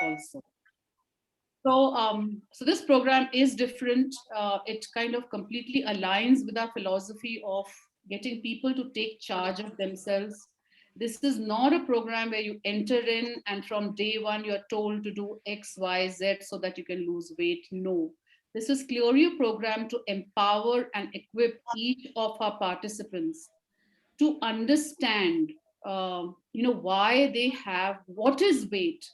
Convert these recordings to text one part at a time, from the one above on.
also. So this program is different. It kind of completely aligns with our philosophy of getting people to take charge of themselves. This is not a program where you enter in and from day one you're told to do X, Y, Z so that you can lose weight. No, this is clearly a program to empower and equip each of our participants to understand, why they have, what is weight,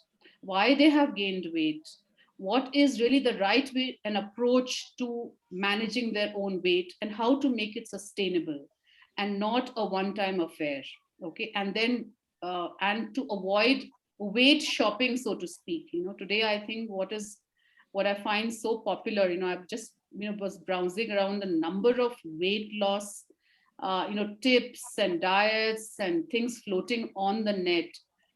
why they have gained weight, what is really the right way and approach to managing their own weight, and how to make it sustainable and not a one time affair. Okay. And then and to avoid weight shopping, so to speak. Today I think what I find so popular, I've just was browsing around the number of weight loss tips and diets and things floating on the net.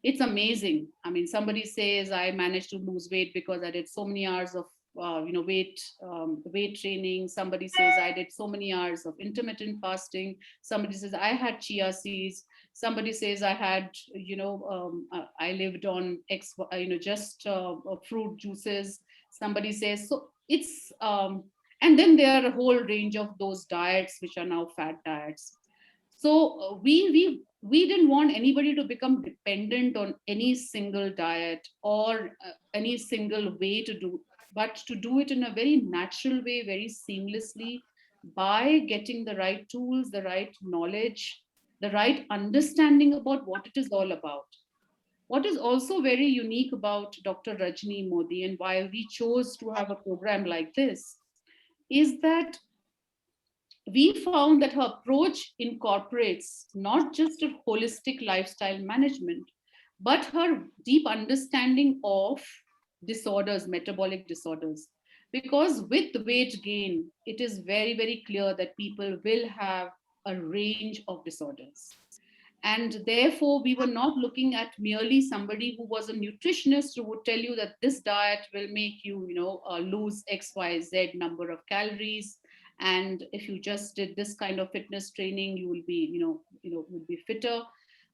It's amazing. I mean, somebody says I managed to lose weight because I did so many hours of weight training. Somebody says I did so many hours of intermittent fasting. Somebody says I had chia seeds. Somebody says I had I lived on just fruit juices. Somebody says so. It's and then there are a whole range of those diets which are now fad diets. So we didn't want anybody to become dependent on any single diet or any single way to do, but to do it in a very natural way, very seamlessly, by getting the right tools, the right knowledge, the right understanding about what it is all about. What is also very unique about Dr. Rajni Modi and why we chose to have a program like this is that we found that her approach incorporates not just a holistic lifestyle management, but her deep understanding of disorders, metabolic disorders. Because with weight gain, it is very, very clear that people will have a range of disorders. And therefore, we were not looking at merely somebody who was a nutritionist who would tell you that this diet will make you, lose X, Y, Z number of calories. And if you just did this kind of fitness training, you will be, will be fitter.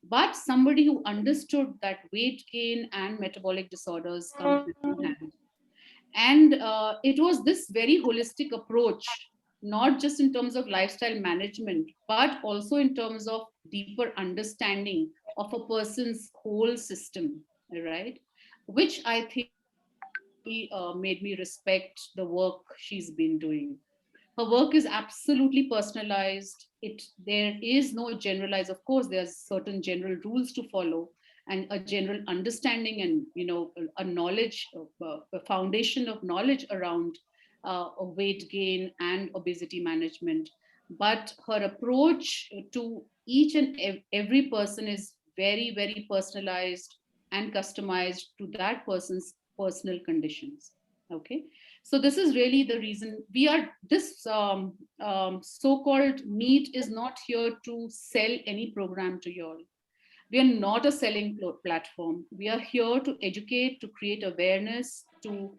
But somebody who understood that weight gain and metabolic disorders come hand in hand. And it was this very holistic approach, not just in terms of lifestyle management, but also in terms of deeper understanding of a person's whole system, right? Which I think made me respect the work she's been doing. Her work is absolutely personalized. There is no generalized. Of course, there's certain general rules to follow and a general understanding and a knowledge, a foundation of knowledge around weight gain and obesity management. But her approach to each and every person is very, very personalized and customized to that person's personal conditions. Okay, so this is really the reason we are this so-called meet is not here to sell any program to you all. We are not a selling platform. We are here to educate, to create awareness, to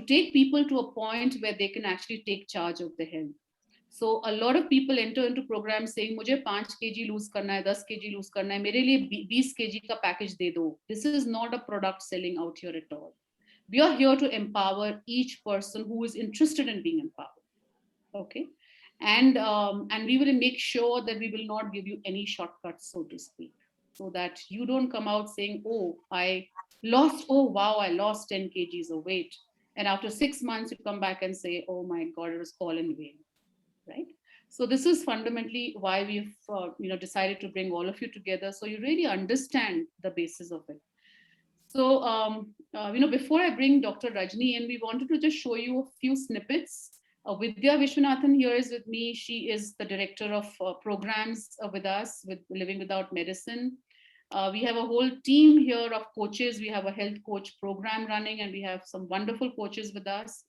take people to a point where they can actually take charge of their health. So a lot of people enter into programs saying मुझे 5 kg lose करना है, 10 kg lose करना है, मेरे लिए 20 kg का package दे दो. This is not a product selling out here at all. We are here to empower each person who is interested in being empowered. Okay. And we will make sure that we will not give you any shortcuts, so to speak, so that you don't come out saying, oh wow, I lost 10 kgs of weight, and after 6 months you come back and say, oh my god, it was all in vain, right? So this is fundamentally why we've decided to bring all of you together, so you really understand the basis of it. So, before I bring Dr. Rajni in, we wanted to just show you a few snippets. Vidya Vishwanathan here is with me. She is the director of programs with us with Living Without Medicine. We have a whole team here of coaches. We have a health coach program running, and we have some wonderful coaches with us.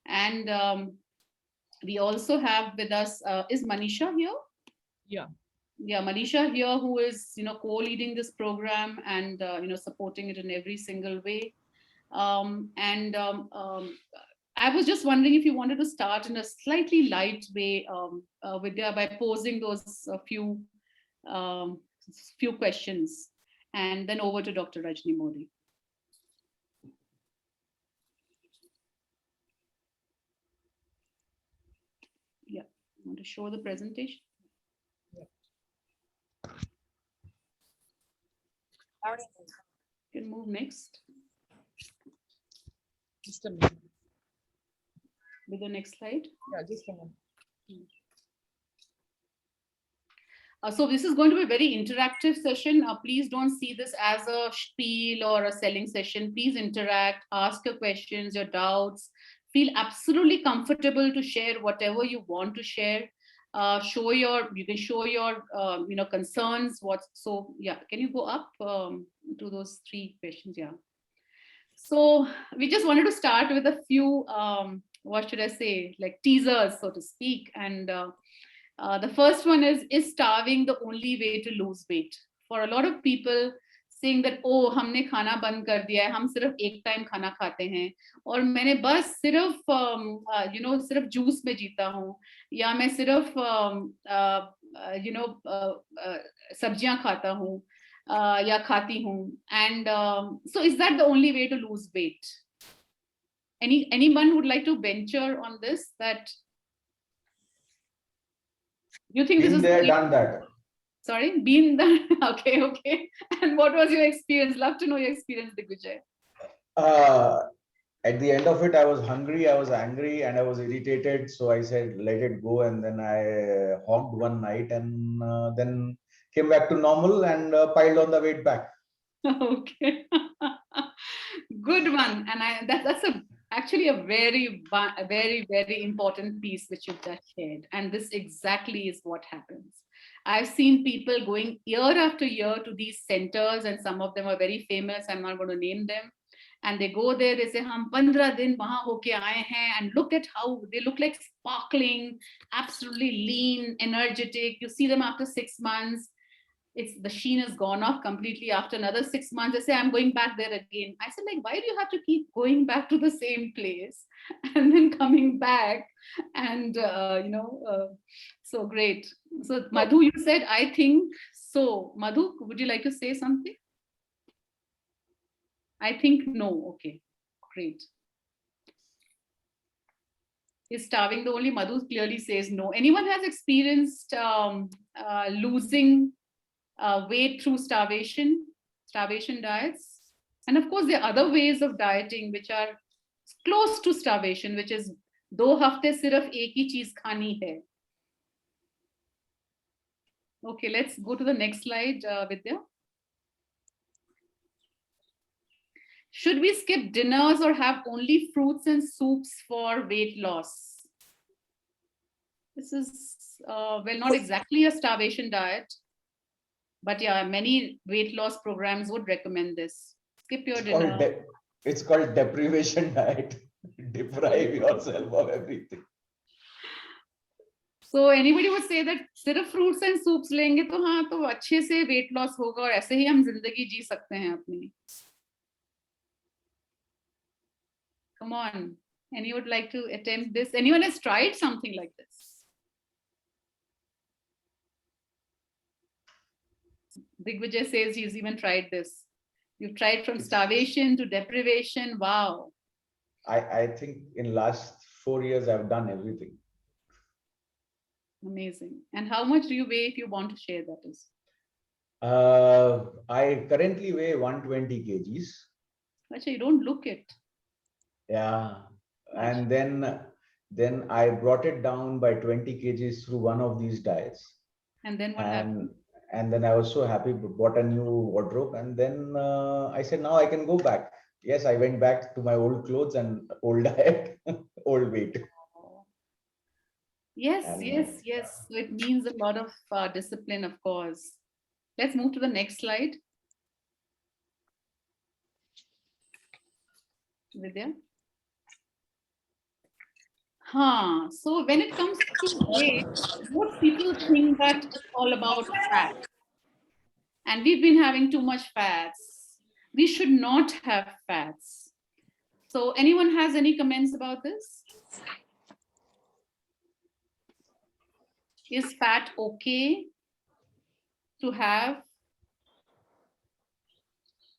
And we also have with us, is Manisha here? Yeah. Yeah, Manisha here, who is co-leading this program and supporting it in every single way. I was just wondering if you wanted to start in a slightly light way, Vidya, by posing those few questions, and then over to Dr. Rajni Modi. to show the presentation? You can move next. Just a minute. With the next slide. Yeah, just a minute. So this is going to be a very interactive session. Please don't see this as a spiel or a selling session. Please interact, ask your questions, your doubts. Feel absolutely comfortable to share whatever you want to share. You can show your concerns. Yeah, can you go up to those 3 questions? Yeah. So we just wanted to start with a few, what should I say, like teasers, so to speak. And the first one is starving the only way to lose weight? For a lot of people, saying that, oh, हमने खाना बंद कर दिया है, हम सिर्फ एक time खाना खाते हैं और मैंने बस सिर्फ सिर्फ जूस में जीता हूँ या मैं सिर्फ सब्जियां खाता हूँ या खाती हूँ. And so is that the only way to lose weight? Anyone would like to venture on this? That you think Been this is there, done that. Sorry, been there. Okay. And what was your experience? Love to know your experience, Digvijay. At the end of it, I was hungry, I was angry, and I was irritated. So I said, let it go. And then I hogged one night and then came back to normal and piled on the weight back. Okay. Good one. And that's actually a very, very important piece which you've just shared. And this exactly is what happens. I've seen people going year after year to these centers, and some of them are very famous. I'm not going to name them. And they go there, they say, hum 15 din wahan hoke aaye hain, and look at how they look like sparkling, absolutely lean, energetic. You see them after 6 months. The sheen is gone off completely. After another 6 months, they say, I'm going back there again. I said, like, why do you have to keep going back to the same place and then coming back? And, so great. So Madhu, you said, I think so. Madhu, would you like to say something? I think no. Okay, great. Is starving the only? Madhu clearly says no. Anyone has experienced losing weight through starvation diets? And of course, there are other ways of dieting which are close to starvation, which is 2 हफ्ते सिर्फ एक ही चीज खानी है. Okay, let's go to the next slide, Vidya. Should we skip dinners or have only fruits and soups for weight loss? This is, not exactly a starvation diet, but yeah, many weight loss programs would recommend this. Skip your dinner. It's called deprivation diet. Deprive yourself of everything. So anybody would say that सिर्फ fruits and soups लेंगे तो हाँ तो अच्छे से weight loss होगा और ऐसे ही हम जिंदगी जी सकते हैं अपनी. Come on, anyone would like to attempt this? Anyone has tried something like this? Digvijay says he's even tried this. You've tried from starvation to deprivation. Wow. I think in last 4 years, I've done everything. Amazing. And how much do you weigh, if you want to share that is? I currently weigh 120 kgs. Actually, you don't look it. Yeah. And then I brought it down by 20 kgs through one of these diets. And then what happened? And then I was so happy, bought a new wardrobe. And then I said, now I can go back. Yes, I went back to my old clothes and old diet, old weight. Yes. So it means a lot of discipline, of course. Let's move to the next slide. Vidya. So when it comes to weight, most people think that it's all about fat. And we've been having too much fats. We should not have fats. So anyone has any comments about this? Is fat okay to have?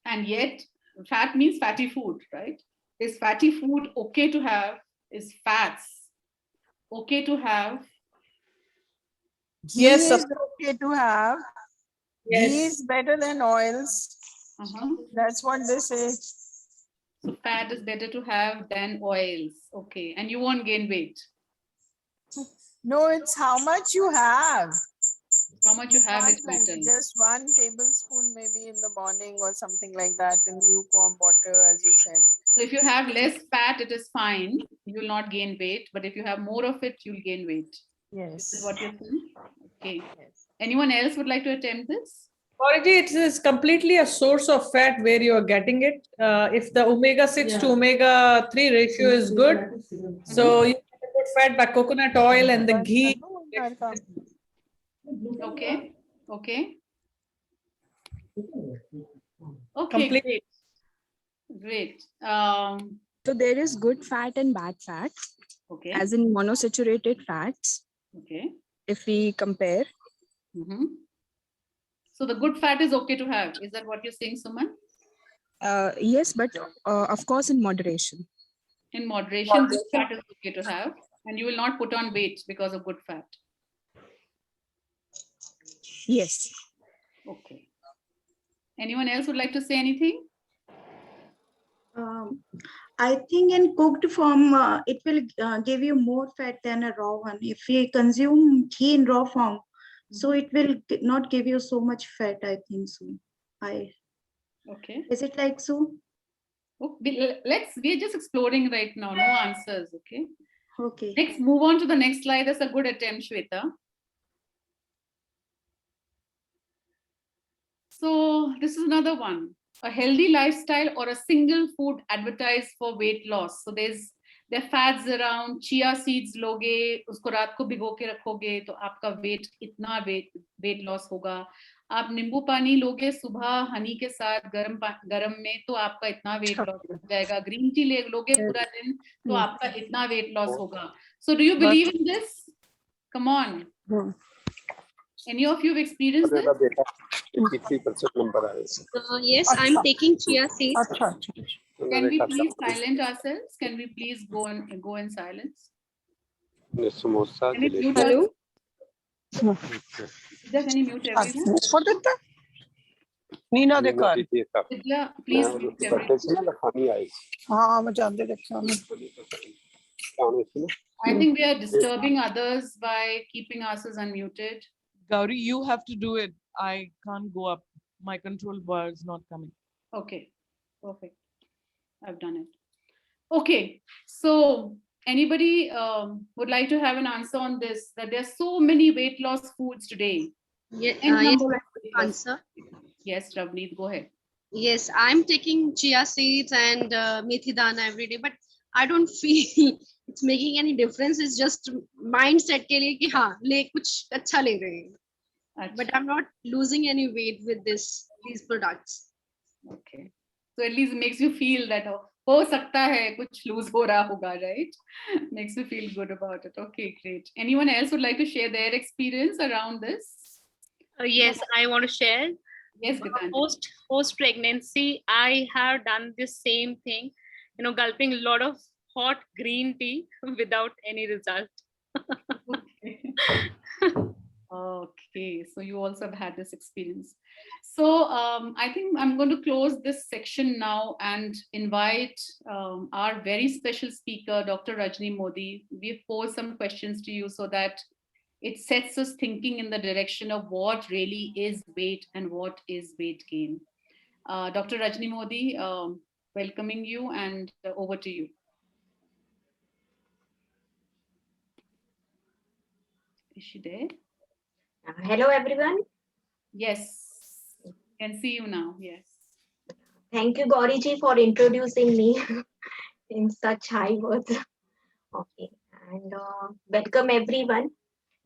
And yet, fat means fatty food, right? Is fatty food okay to have? Is fats okay to have? Ghee Yes, is okay to have. Ghee yes. is better than oils. Uh-huh. That's what they say. So fat is better to have than oils. Okay. And you won't gain weight. No, it's how much you have. How much you have is Not like matter. just 1 tablespoon maybe in the morning or something like that in lukewarm water, as you said. So if you have less fat, it is fine. You will not gain weight. But if you have more of it, you'll gain weight. Is Yes. that what you're saying? Okay. Yes. Anyone else would like to attempt this? Gauriji, it is completely a source of fat where you are getting it. If the omega-6 to omega-3 ratio is good, so you get a good fat by coconut oil and the ghee. Okay. Okay. Okay, Complete. great. Great. So there is good fat and bad fat, Okay. as in monosaturated fats, Okay. if we compare. Mhm. So the good fat is okay to have. Is that what you're saying, Suman? Yes, but of course in moderation. In moderation, good fat is okay to have, and you will not put on weight because of good fat. Yes. Okay. Anyone else would like to say anything? I think in cooked form, it will give you more fat than a raw one. If you consume ghee in raw form, so it will not give you so much fat, I think so. Okay. Is it like so? We're just exploring right now, no answers, okay? Okay. Next, move on to the next slide. That's a good attempt, Shweta. So this is another one. A healthy lifestyle or a single food advertised for weight loss. So there are fads around. Chia seeds लोगे, उसको रात को भिगो के रखोगे तो आपका weight loss होगा. आप नींबू पानी लोगे सुबह हनी के साथ गरम में तो आपका इतना weight loss हो जाएगा. ग्रीन टी लोगे पूरा दिन तो आपका इतना weight loss होगा. So do you believe in this? Come on. Any of you have experienced this? 83% number. Yes, I'm taking chia seeds. Can we please silence ourselves? Can we please go in silence? Can we mute Hello? Just any mute everyone? Meena देखा Vidya, please mute everyone. हाँ मैं जानते देखा I think we are disturbing others by keeping ourselves unmuted. Gauri, you have to do it. I can't go up. My control bar is not coming. Okay, perfect. I've done it. Okay, so anybody would like to have an answer on this? That there are so many weight loss foods today. Yes, answer. Yes, Ravneet, go ahead. Yes, I'm taking chia seeds and methi dana every day, but I don't feel it's making any difference. It's just mindset के लिए कि हाँ ले कुछ अच्छा ले रहे हैं. But I'm not losing any weight with these products. Okay, so at least it makes you feel that हो सकता है कुछ lose हो रहा होगा, right? Makes you feel good about it. Okay, great. Anyone else would like to share their experience around this? Yes, I want to share. Yes, post pregnancy, I have done the same thing. Gulping a lot of hot green tea without any result. Okay, so you also have had this experience. So I think I'm going to close this section now and invite our very special speaker, Dr. Rajni Modi. We've posed some questions to you so that it sets us thinking in the direction of what really is weight and what is weight gain. Dr. Rajni Modi, welcoming you, and over to you. Is she there? Hello, everyone. Yes, can see you now. Yes. Thank you, Gauriji, for introducing me in such high words. Okay, and welcome everyone.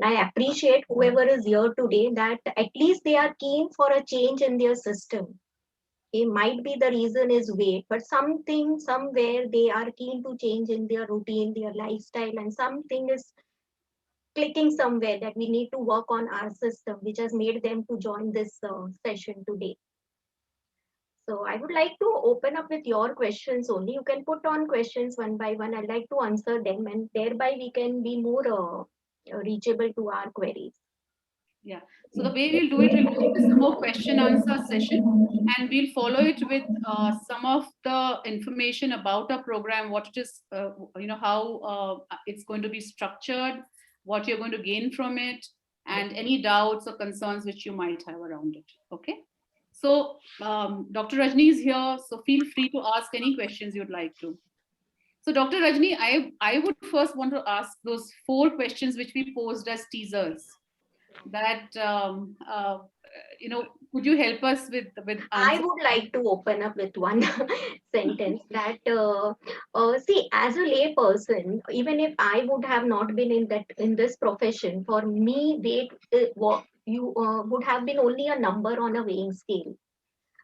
I appreciate whoever is here today that at least they are keen for a change in their system. It might be the reason is weight, but something, somewhere they are keen to change in their routine, their lifestyle, and something is clicking somewhere that we need to work on our system, which has made them to join this session today. So I would like to open up with your questions only. You can put on questions one by one. I'd like to answer them, and thereby we can be more reachable to our queries. Yeah. So the way we'll do it, we'll make this a more question answer session, and we'll follow it with some of the information about our program, what it is, how it's going to be structured, what you're going to gain from it, and any doubts or concerns which you might have around it. Okay. So Dr. Rajni is here, so feel free to ask any questions you'd like to. So Dr. Rajni, I would first want to ask those 4 questions which we posed as teasers. That could you help us with I would like to open up with one sentence that see, as a lay person, even if I would have not been in this profession, for me weight would have been only a number on a weighing scale.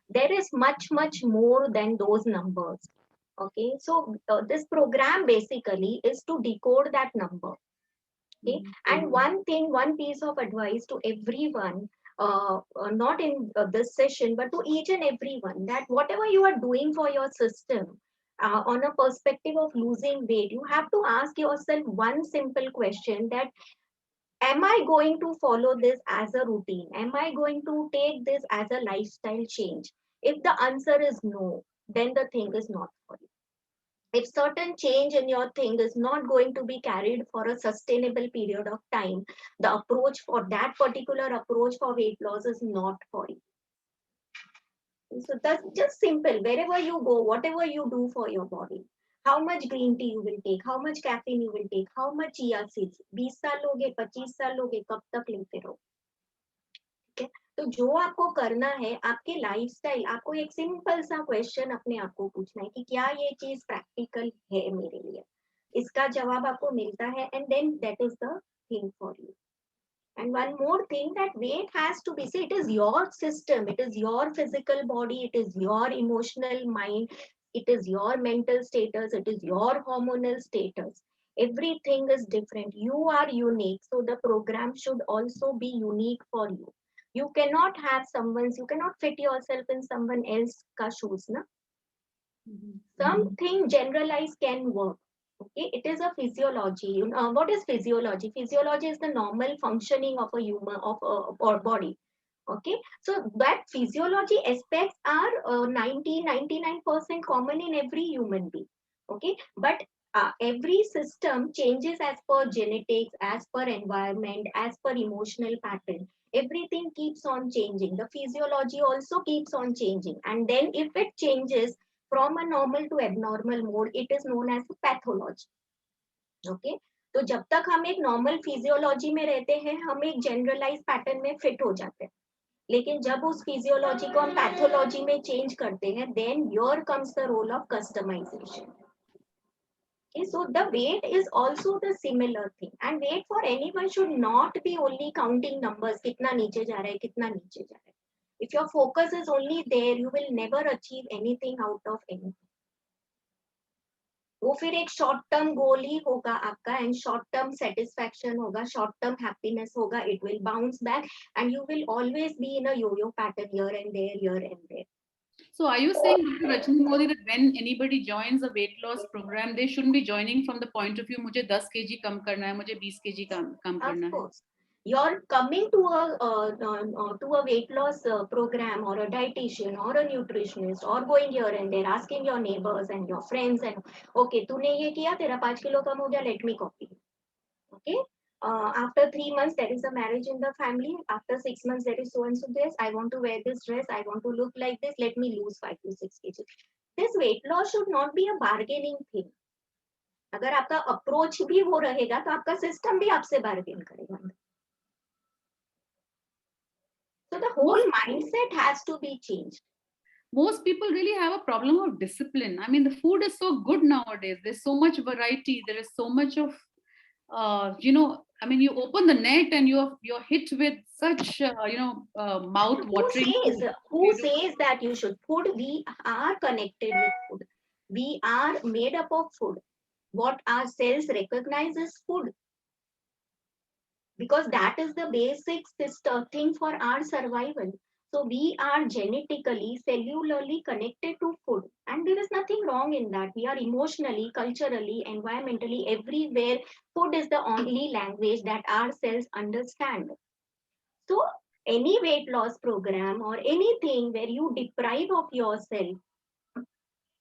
There is much more than those numbers. Okay, so this program basically is to decode that number. Okay, and one piece of advice to everyone, not in this session, but to each and everyone, that whatever you are doing for your system, on a perspective of losing weight, you have to ask yourself one simple question: that am I going to follow this as a routine? Am I going to take this as a lifestyle change? If the answer is no, then the thing is not for you. If certain change in your thing is not going to be carried for a sustainable period of time, the approach for that particular approach for weight loss is not for you. So that's just simple. Wherever you go, whatever you do for your body, how much green tea you will take, how much caffeine you will take, how much chia seeds, 20 साल लोगे, 25 साल लोगे, कब तक लेते रहो. ठीक है, तो जो आपको करना है, आपके लाइफस्टाइल, आपको एक सिंपल सा क्वेश्चन अपने आप को पूछना है कि क्या ये चीज प्रैक्टिकल है मेरे लिए. इसका जवाब आपको मिलता है, and then that is the thing for you. And one more thing, that weight has to be, see, it is your system, it is your physical body, it is your emotional mind, it is your mental status, it is your hormonal status. Everything is different. You are unique. So the program should also be unique for you. You cannot have you cannot fit yourself in someone else's shoes. Na? Something generalized can work. Okay, it is a physiology. What is physiology? Physiology is the normal functioning of a human, of our body. Okay, so that physiology aspects are 99% common in every human being. Okay, but every system changes as per genetics, as per environment, as per emotional pattern. Everything keeps on changing. The physiology also keeps on changing, and then if it changes from a normal to abnormal mode, it is known as pathology. Okay, तो जब तक हम एक normal physiology में रहते हैं, हम एक जनरलाइज पैटर्न में फिट हो जाते हैं. लेकिन जब उस फिजियोलॉजी को हम पैथोलॉजी में चेंज करते हैं, then here comes the role of customization. Okay, so the weight is also the similar thing, and weight for anyone should not be only counting numbers, कितना नीचे जा रहा है, कितना नीचे जा रहा है. If your focus is only there, you will never achieve anything out of anything. वो फिर एक शॉर्ट टर्म गोल ही होगा आपका, एंड शॉर्ट टर्म सेटिस्फैक्शन होगा, शॉर्ट टर्म हैप्पीनेस होगा. It will bounce back and you will always be in a yo-yo pattern, here and there. So are you saying, Dr. Rajni Modi, that when anybody joins a weight loss program, they shouldn't be joining from the point of view, मुझे 10 kg कम करना है, मुझे 20 kg कम करना है? You're coming to a weight loss program, or a dietitian, or a nutritionist, or going here and there, asking your neighbors and your friends, and okay, तूने ये किया, तेरा 5 किलो कम हो गया, let me copy. Okay, after 3 months there is a marriage in the family. After 6 months there is so and so dress. I want to wear this dress. I want to look like this. Let me lose 5 to 6 kg. This weight loss should not be a bargaining thing. अगर आपका approach भी वो रहेगा, तो आपका system भी आपसे bargain करेगा. So the whole mindset has to be changed. Most people really have a problem of discipline. I mean, the food is so good nowadays. There's so much variety. There is so much of, I mean, you open the net and you're hit with such, mouth watering. Who says that you should? Food, we are connected with food. We are made up of food. What our cells recognize is food. Because that is the basic thing for our survival. So we are genetically, cellularly connected to food, and there is nothing wrong in that. We are emotionally, culturally, environmentally, everywhere. Food is the only language that our cells understand. So any weight loss program or anything where you deprive of yourself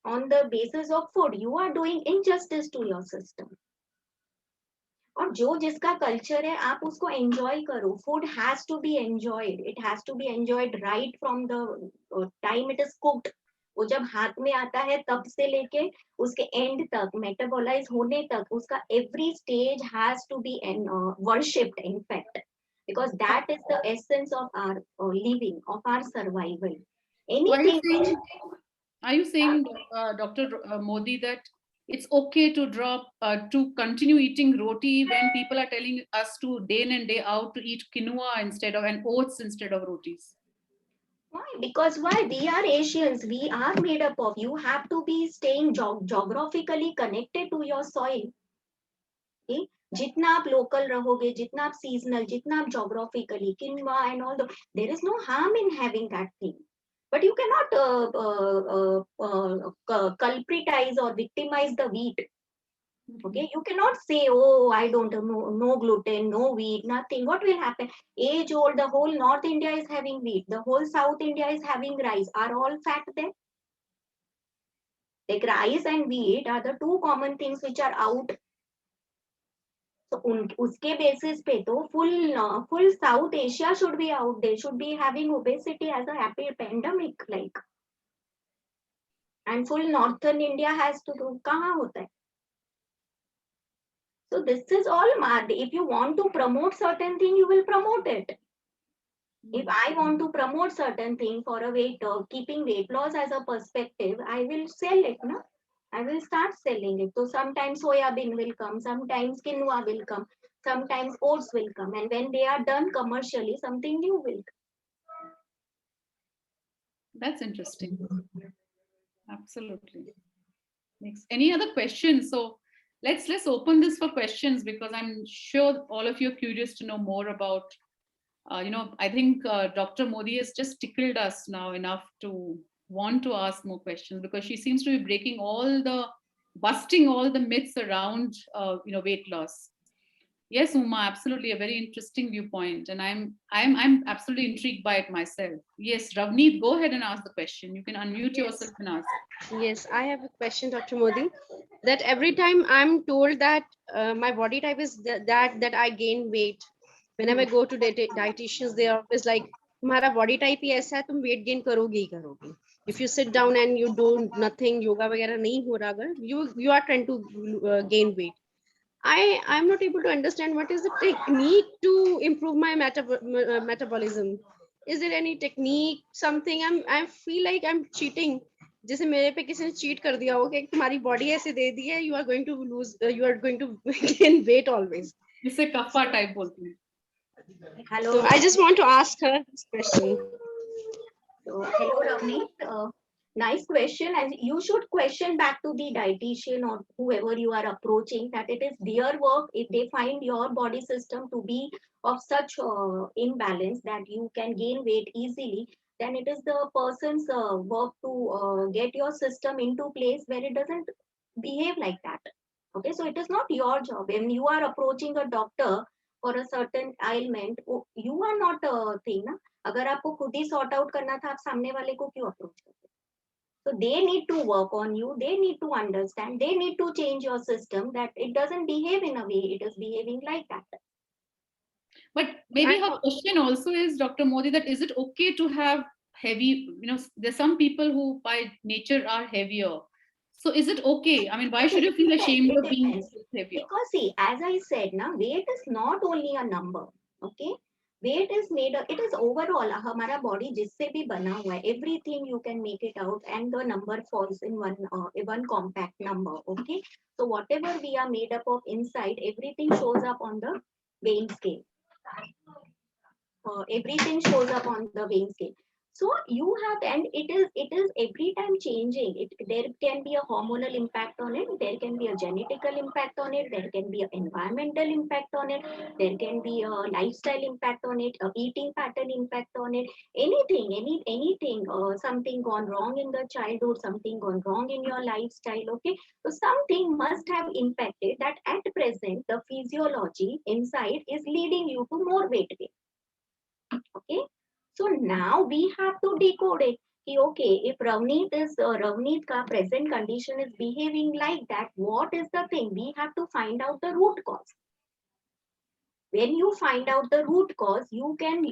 on the basis of food, you are doing injustice to your system. और जो जिसका culture है आप उसको enjoy करो. Food has to be enjoyed. It has to be enjoyed right from the time it is cooked. वो जब हाथ में आता है तब से लेके उसके एंड तक, मेटाबोलाइज होने तक, उसका every stage has to be worshipped in fact, because that is the essence of our living, of our survival. Anything. Are you saying, Dr. Modi, that it's okay to drop, to continue eating roti when people are telling us to day in and day out to eat quinoa instead of, and oats instead of rotis? Why? Because why? We are Asians. We are made up of. You have to be staying geographically connected to your soil. Okay? जितना आप local रहोगे, जितना आप seasonal, जितना आप geographically, quinoa and all, there is no harm in having that thing. But you cannot culpritize or victimize the wheat. Okay, you cannot say, oh, I don't know, no gluten, no wheat, nothing. What will happen? Age old, the whole North India is having wheat, the whole South India is having rice. Are all fat there? Like rice and wheat are the two common things which are out. So uske basis pe to full South Asia should be out. They should be having obesity as a happy pandemic, like. And full Northern India has to do. Kahan hota hai? So this is all mad. If you want to promote certain thing, you will promote it. If I want to promote certain thing for a keeping weight loss as a perspective, I will sell it, no? I will start selling it. So sometimes soya bean will come, sometimes quinoa will come, sometimes oats will come, and when they are done commercially, something new will come. That's interesting. Absolutely. Next, any other questions? So let's open this for questions, because I'm sure all of you are curious to know more about. I think Dr. Modi has just tickled us now enough to want to ask more questions, because she seems to be busting all the myths around weight loss. Yes, Uma, absolutely a very interesting viewpoint, and I'm absolutely intrigued by it myself. Yes, Ravneet, go ahead and ask the question. You can unmute yourself and ask. Yes, I have a question, Dr. Modi. That every time I'm told that my body type is that I gain weight. Whenever I go to dietitians, they are always like, "Tumhara body type ही ऐसा है, तुम weight gain करोगे ही करोगे. If you sit down and you do nothing, yoga वगैरह नहीं हो रहा, अगर you are trying to gain weight." I'm not able to understand what is the technique to improve my metabolism. Is there any technique, something? I feel like I'm cheating. जैसे मेरे पे किसी ने cheat कर दिया हो कि तुम्हारी body ऐसे दे दी है, you are going to gain weight always. इसे कफ्फा type बोलते हैं. Hello. So I just want to ask her this question. So, hello, Ravneet. Nice question, and you should question back to the dietitian or whoever you are approaching that it is their work. If they find your body system to be of such imbalance that you can gain weight easily, then it is the person's work to get your system into place where it doesn't behave like that. Okay, so it is not your job. When you are approaching a doctor for a certain ailment, you are not a thing. Na? अगर आपको खुद ही sort out करना था, आप सामने वाले को क्यों approach करते? So they need to work on you. They need to understand. They need to change your system that it doesn't behave in a way it is behaving like that. But maybe her question also is, Dr. Modi, that is it okay to have heavy, there's some people who by nature are heavier. So is it okay? I mean, why should you feel ashamed of being heavier? Because see, as I said, weight is not only a number. Okay. Weight is made up, it is overall, हमारा body जिससे भी बना हुआ है, everything you can make it out and the number falls in one compact number, okay? So whatever we are made up of inside, everything shows up on the weighing scale. Everything shows up on the weighing scale. So you have, and it is every time changing. There can be a hormonal impact on it. There can be a genetical impact on it. There can be an environmental impact on it. There can be a lifestyle impact on it. A eating pattern impact on it. Anything. Something gone wrong in the childhood. Something gone wrong in your lifestyle. Okay. So something must have impacted that. At present, the physiology inside is leading you to more weight gain. Okay, so now we have to decode it. Okay, if Ravneet ka present condition is behaving like that, what is the thing? We have to find out the root cause. When you find out the root cause, you can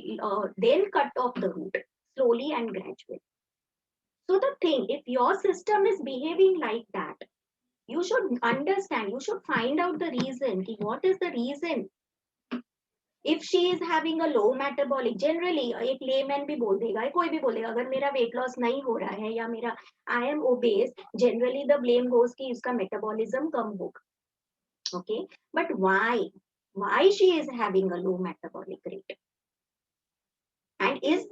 then cut off the root slowly and gradually. So the thing, if your system is behaving like that, you should understand, you should find out the reason. What is the reason? If she is having a low metabolic, generally एक layman भी बोल देगा, कोई भी बोलेगा, अगर मेरा weight loss नहीं हो रहा है या मेरा I am obese, generally the blame goes कि इसका metabolism कम होगा. Okay, but why? Why she is having a low metabolic rate? And is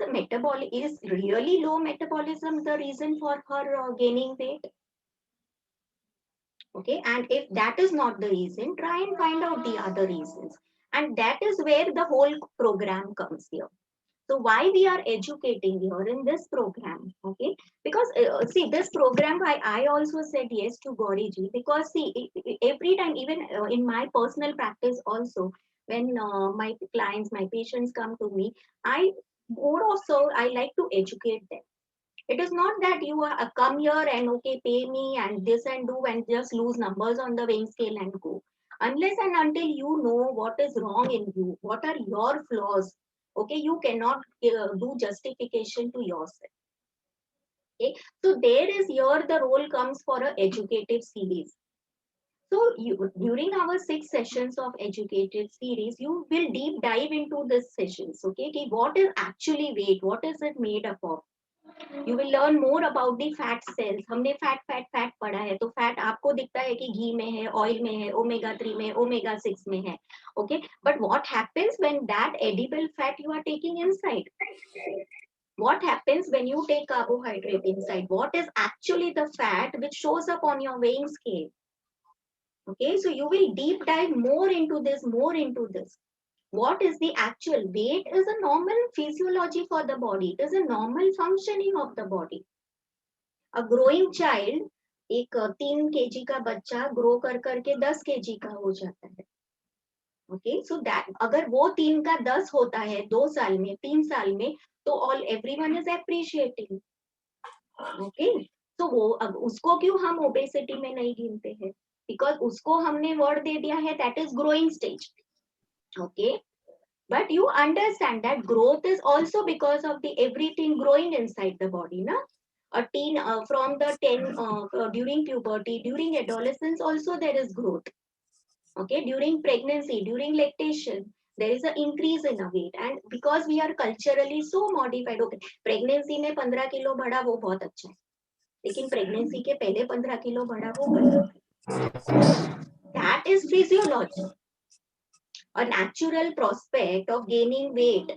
really low metabolism the reason for her gaining weight? Okay, and if that is not the reason, try and find out the other reasons. And that is where the whole program comes here. So why we are educating here in this program, okay? Because see, this program, I also said yes to Gauriji, because see, every time, even in my personal practice also, when my clients, my patients come to me, I like to educate them. It is not that you are come here and okay, pay me and this and do and just lose numbers on the weighing scale and go. Unless and until you know what is wrong in you, what are your flaws, okay, you cannot do justification to yourself. Okay, so there is here the role comes for an educative series. So during our 6 sessions of educative series, you will deep dive into these sessions. Okay, what is actually weight? What is it made up of? You will learn more about the fat cells. हमने fat पढ़ा है, तो fat आपको दिखता है कि घी में है, ऑयल में है, ओमेगा 3 में, ओमेगा 6 में है. Okay, but what happens when that edible fat you are taking inside? What happens when you take carbohydrate inside? What is actually the fat which shows up on your weighing scale? Okay, so you will deep dive more into this. What is the actual weight? Is a normal physiology for the body. It is a normal functioning of the body. A growing child, एक 3 kg का बच्चा grow कर करके 10 kg का हो जाता है. Okay, so that अगर वो 3 का 10 होता है 2 साल में, 3 साल में, तो everyone is appreciating. Okay, so वो अब उसको क्यों हम obesity में नहीं गिनते हैं? Because उसको हमने word दे दिया है that is growing stage. Okay, but you understand that growth is also because of the everything growing inside the body, na? A teen from the 10 during puberty, during adolescence also there is growth. Okay, during pregnancy, during lactation, there is an increase in a weight, and because we are culturally so modified. Okay, pregnancy में 15 kilo बढ़ा वो बहुत अच्छा है, लेकिन pregnancy के पहले 15 kilo बढ़ा वो गलत है. That is physiology. A natural prospect of gaining weight,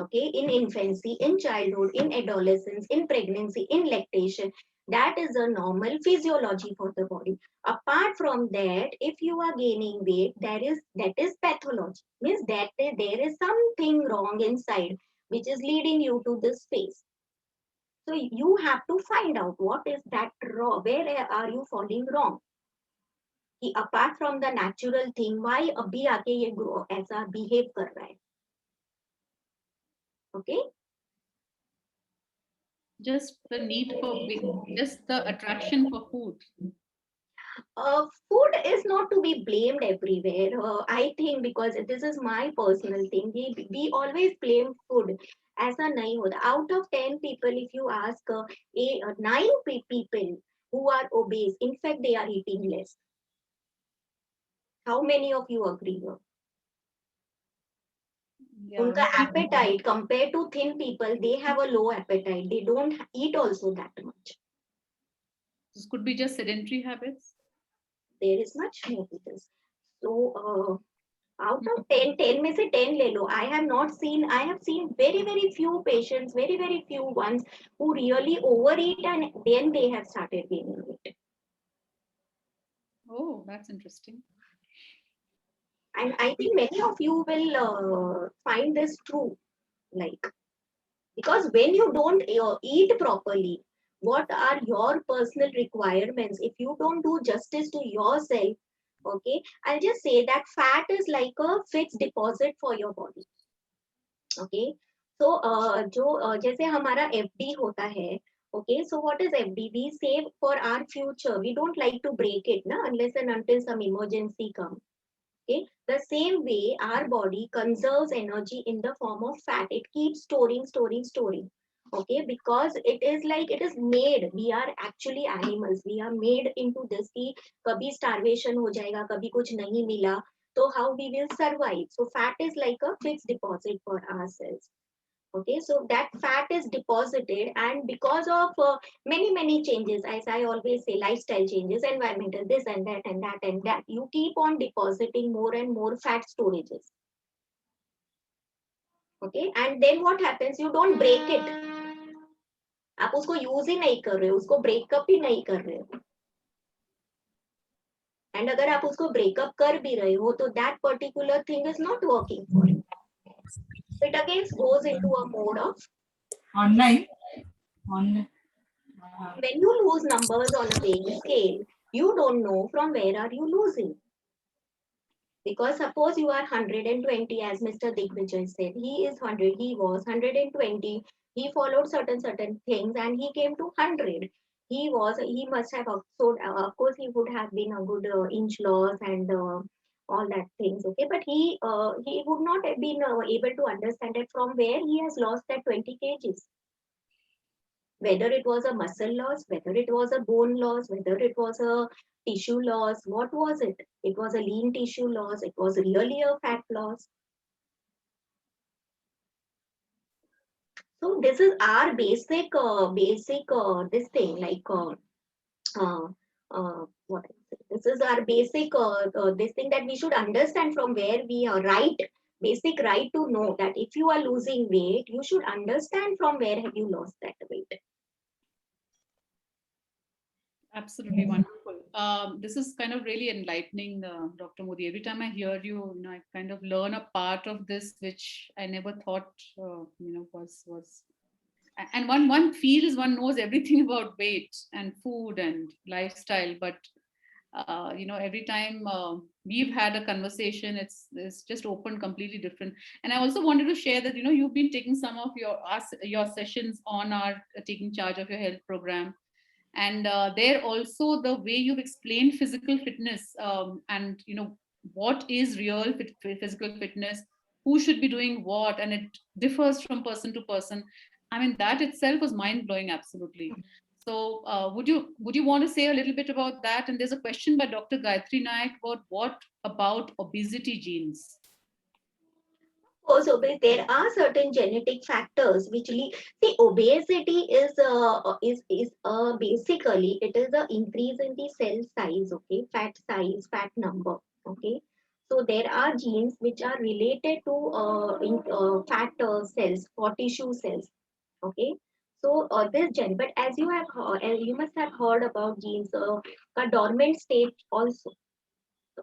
okay, in infancy, in childhood, in adolescence, in pregnancy, in lactation, that is a normal physiology for the body. Apart from that, if you are gaining weight, that is pathology. Means that there is something wrong inside which is leading you to this phase. So you have to find out what is that wrong, where are you falling wrong. कि apart from the natural thing, why अभी आके ये ऐसा behave कर रहा है. Okay, Just the need for just the attraction for food. Food is not to be blamed everywhere. I think because this is my personal thing, we always blame food. ऐसा नहीं होता. Out of 10 people, if you ask 9 people who are obese, in fact they are eating less. How many of you agree here? Yeah. उनका appetite compared to thin people, they have a low appetite. They don't eat also that much. This could be just sedentary habits. There is much more to this. So out of 10 में से 10 ले लो. I have seen very few patients, very few ones who really overeat and then they have started gaining weight. Oh, that's interesting. And I think many of you will find this true, like, because when you don't eat properly, what are your personal requirements? If you don't do justice to yourself, okay, I'll just say that fat is like a fixed deposit for your body. Okay. So जैसे हमारा FD होता है, okay, so what is FD? We save for our future. We don't like to break it, na, unless and until some emergency comes. Okay, the same way our body conserves energy in the form of fat. It keeps storing. Okay, because it is like it is made. We are actually animals. We are made into this. कि कभी starvation हो जाएगा, कभी कुछ नहीं मिला, तो how we will survive? So fat is like a fixed deposit for ourselves. Okay, so that fat is deposited, and because of many changes, as I always say, lifestyle changes, environmental, this and that and that and that, you keep on depositing more and more fat storages. Okay, and then what happens? You don't break it. आप उसको use ही नहीं कर रहे हो, उसको breakup ही नहीं कर रहे हो. एंड अगर आप उसको ब्रेकअप कर भी रहे हो, तो that particular thing is not working for you. It again goes into a mode of online. When you lose numbers on a weighing scale, you don't know from where are you losing. Because suppose you are 120, as Mr. Digvijay said, he is 100, he was 120, he followed certain things and he came to 100. He must have also, of course, he would have been a good inch loss and all that things, okay, but he would not have been able to understand it from where he has lost that 20 kgs. Whether it was a muscle loss, whether it was a bone loss, whether it was a tissue loss, what was it? It was a lean tissue loss, it was really a fat loss. So this is our basic this thing, like what is it? This is our basic this thing that we should understand from where we are, basic right to know that if you are losing weight, you should understand from where have you lost that weight. Absolutely wonderful. This is kind of really enlightening, Dr. Modi. Every time I hear you, I kind of learn a part of this which I never thought, was. And one feels, one knows everything about weight and food and lifestyle, but every time we've had a conversation, it's just opened completely different. And I also wanted to share that you've been taking some of your sessions on our taking charge of your health program. And there also the way you've explained physical fitness and what is real physical fitness, who should be doing what, and it differs from person to person. I mean, that itself was mind-blowing, absolutely. So would you want to say a little bit about that? And there's a question by Dr. Gayatri Naik about what about obesity genes? Also, there are certain genetic factors which lead. See, obesity is basically it is an increase in the cell size, okay, fat size, fat number, okay. So there are genes which are related to fat cells or tissue cells, okay. So this gene, but as you have you must have heard about genes, a dormant state also.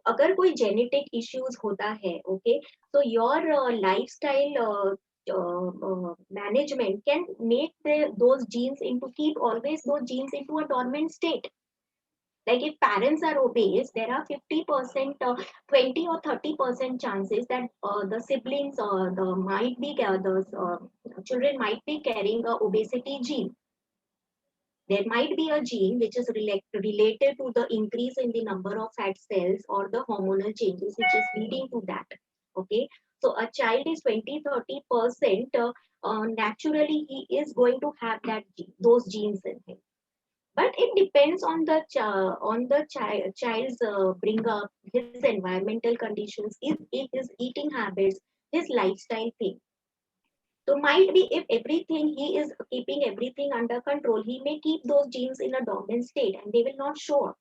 अगर कोई genetic issues होता है, okay, so your lifestyle management can make those genes into keep always those genes into a dormant state. Like if parents are obese, there are 50%, 20 or 30% chances that the siblings or the children might be carrying a obesity gene. There might be a gene which is related to the increase in the number of fat cells or the hormonal changes which is leading to that. Okay, so a child is 20-30%, naturally he is going to have those genes in him. But it depends on the child's bring up, his environmental conditions, his eating habits, his lifestyle thing. So might be if everything he is keeping everything under control, he may keep those genes in a dormant state and they will not show up.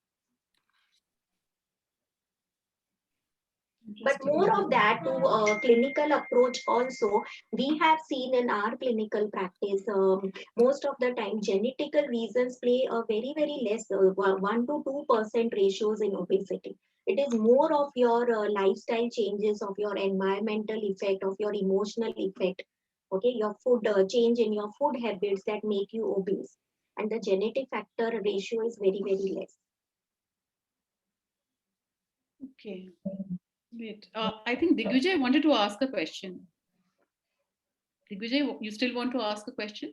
But more of that to a clinical approach also, we have seen in our clinical practice, most of the time genetical reasons play a very less 1 to 2% ratios in obesity. It is more of your lifestyle changes, of your environmental effect, of your emotional effect. Okay, your food change in your food habits that make you obese, and the genetic factor ratio is very less. Okay, great. I think Digvijay wanted to ask a question. Digvijay, you still want to ask a question?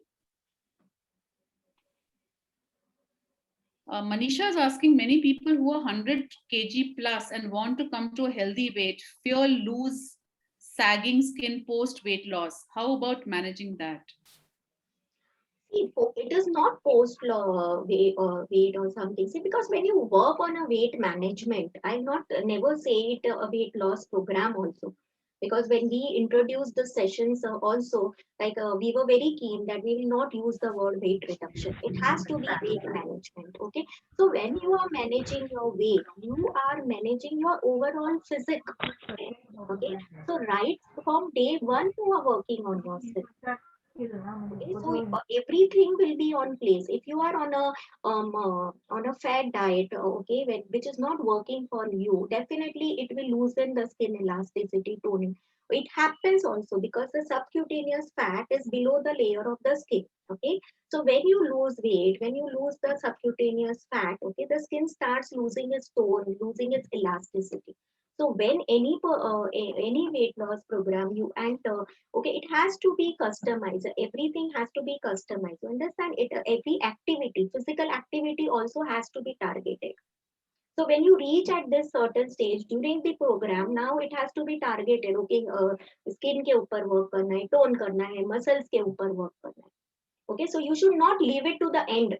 Manisha is asking, many people who are 100 kg plus and want to come to a healthy weight fear lose sagging skin post weight loss. How about managing that? See, it is not weight or something. See, because when you work on a weight management, I'll not never say it a weight loss program also. Because when we introduced the sessions also, like we were very keen that we will not use the word weight reduction. It has to be weight management. Okay. So when you are managing your weight, you are managing your overall physique. Okay. So right from day one, you are working on yourself. Okay, so everything will be on place. If you are on a fat diet, okay, which is not working for you, definitely it will loosen the skin elasticity, toning. It happens also because the subcutaneous fat is below the layer of the skin. Okay, so when you lose weight, when you lose the subcutaneous fat, okay, the skin starts losing its tone, losing its elasticity. So when any weight loss program you enter, okay, it has to be customized. Everything has to be customized. You understand it? Every activity, physical activity also has to be targeted. So when you reach at this certain stage during the program, now it has to be targeted. Okay, skin के ऊपर work करना है, tone करना है, muscles के ऊपर work करना है. Okay, so you should not leave it to the end.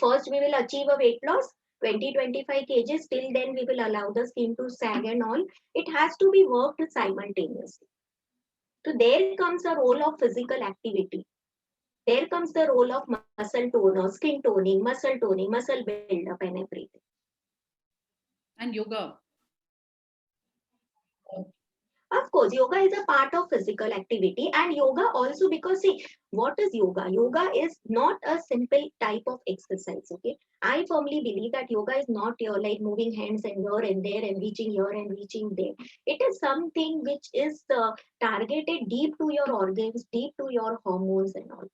First we will achieve a weight loss 20-25 kgs, till then we will allow the skin to sag and all. It has to be worked simultaneously. So there comes the role of physical activity. There comes the role of muscle tone or skin toning, muscle build up and everything. And yoga. Of course, yoga is a part of physical activity, and yoga also, because see, what is yoga? Yoga is not a simple type of exercise. Okay, I firmly believe that yoga is not your like moving hands and here and there and reaching here and reaching there. It is something which is targeted deep to your organs, deep to your hormones and all.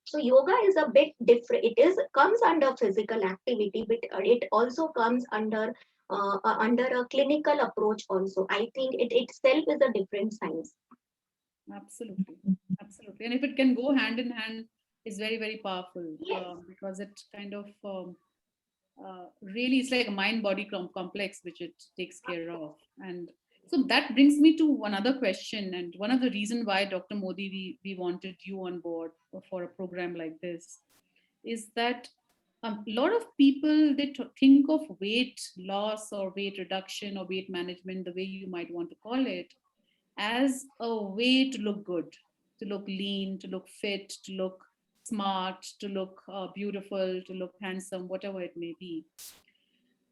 So yoga is a bit different. Comes under physical activity, but it also comes under a clinical approach also. I think it itself is a different science. Absolutely, absolutely. And if it can go hand in hand, is very, very powerful. Yes. Because it kind of really, it's like a mind-body complex which it takes care of. And so that brings me to another question. And one of the reasons why, Dr. Modi, we wanted you on board for a program like this is that a lot of people, they think of weight loss or weight reduction or weight management, the way you might want to call it, as a way to look good, to look lean, to look fit, to look smart, to look beautiful, to look handsome, whatever it may be.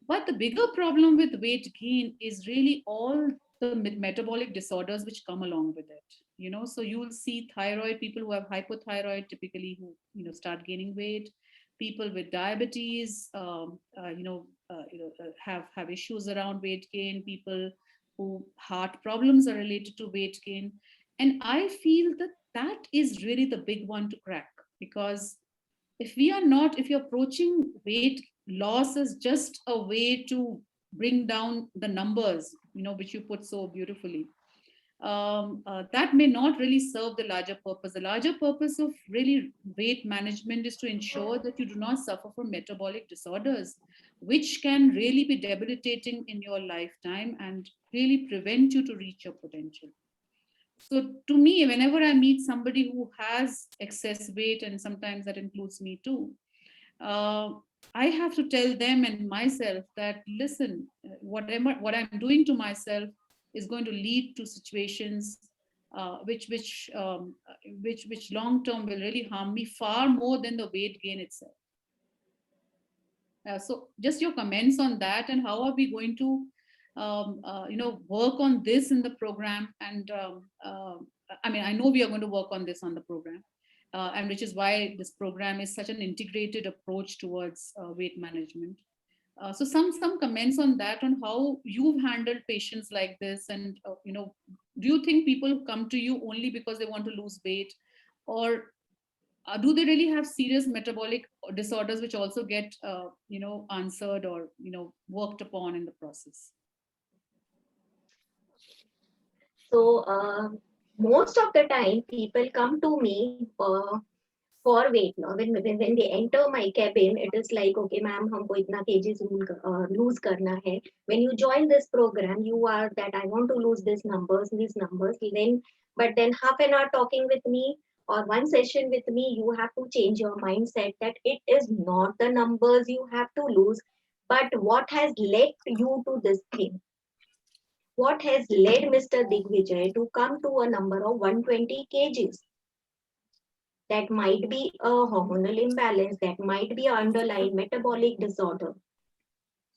But the bigger problem with weight gain is really all the metabolic disorders which come along with it. You know, so you will see thyroid, people who have hypothyroid typically who, you know, start gaining weight, people with diabetes, have issues around weight gain, people who heart problems are related to weight gain. And I feel that that is really the big one to crack, because if you're approaching weight loss as just a way to bring down the numbers, you know, which you put so beautifully, that may not really serve the larger purpose. The larger purpose of really weight management is to ensure that you do not suffer from metabolic disorders, which can really be debilitating in your lifetime and really prevent you to reach your potential. So to me, whenever I meet somebody who has excess weight, and sometimes that includes me too, I have to tell them and myself that, listen, what I'm doing to myself is going to lead to situations which long term will really harm me far more than the weight gain itself. So just your comments on that, and how are we going to work on this in the program? And I mean, I know we are going to work on this on the program, and which is why this program is such an integrated approach towards weight management. So some comments on that, on how you've handled patients like this, and do you think people come to you only because they want to lose weight, or do they really have serious metabolic disorders which also get answered or worked upon in the process? So most of the time people come to me for weight loss. When they enter my cabin, it is like, okay, ma'am, humko itna kgs lose karna hai. When you join this program, you are that I want to lose these numbers. But then half an hour talking with me or one session with me, you have to change your mindset that it is not the numbers you have to lose, but what has led you to this thing. What has led Mr. Digvijay to come to a number of 120 kgs? That might be a hormonal imbalance, that might be an underlying metabolic disorder.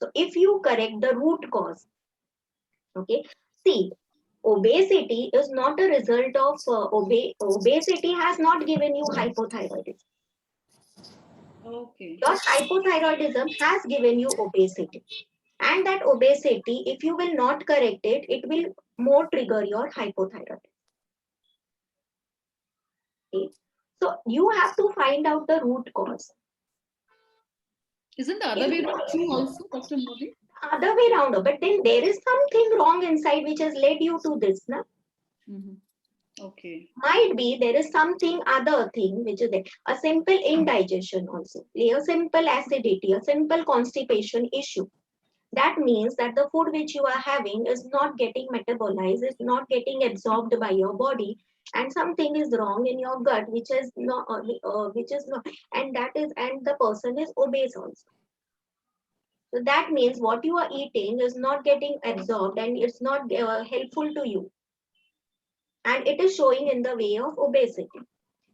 So if you correct the root cause, okay, see, obesity is not a result of obesity has not given you hypothyroidism. Okay. Your hypothyroidism has given you obesity. And that obesity, if you will not correct it, it will more trigger your hypothyroidism. Okay. So you have to find out the root cause. Isn't the other way around true also, Dr. Modi? Other way around, but then there is something wrong inside which has led you to this. Na? Okay. Might be there is something other thing which is there. A simple indigestion also, a simple acidity, a simple constipation issue. That means that the food which you are having is not getting metabolized, is not getting absorbed by your body, and something is wrong in your gut, which is not, and the person is obese also. So that means what you are eating is not getting absorbed and it's not helpful to you. And it is showing in the way of obesity.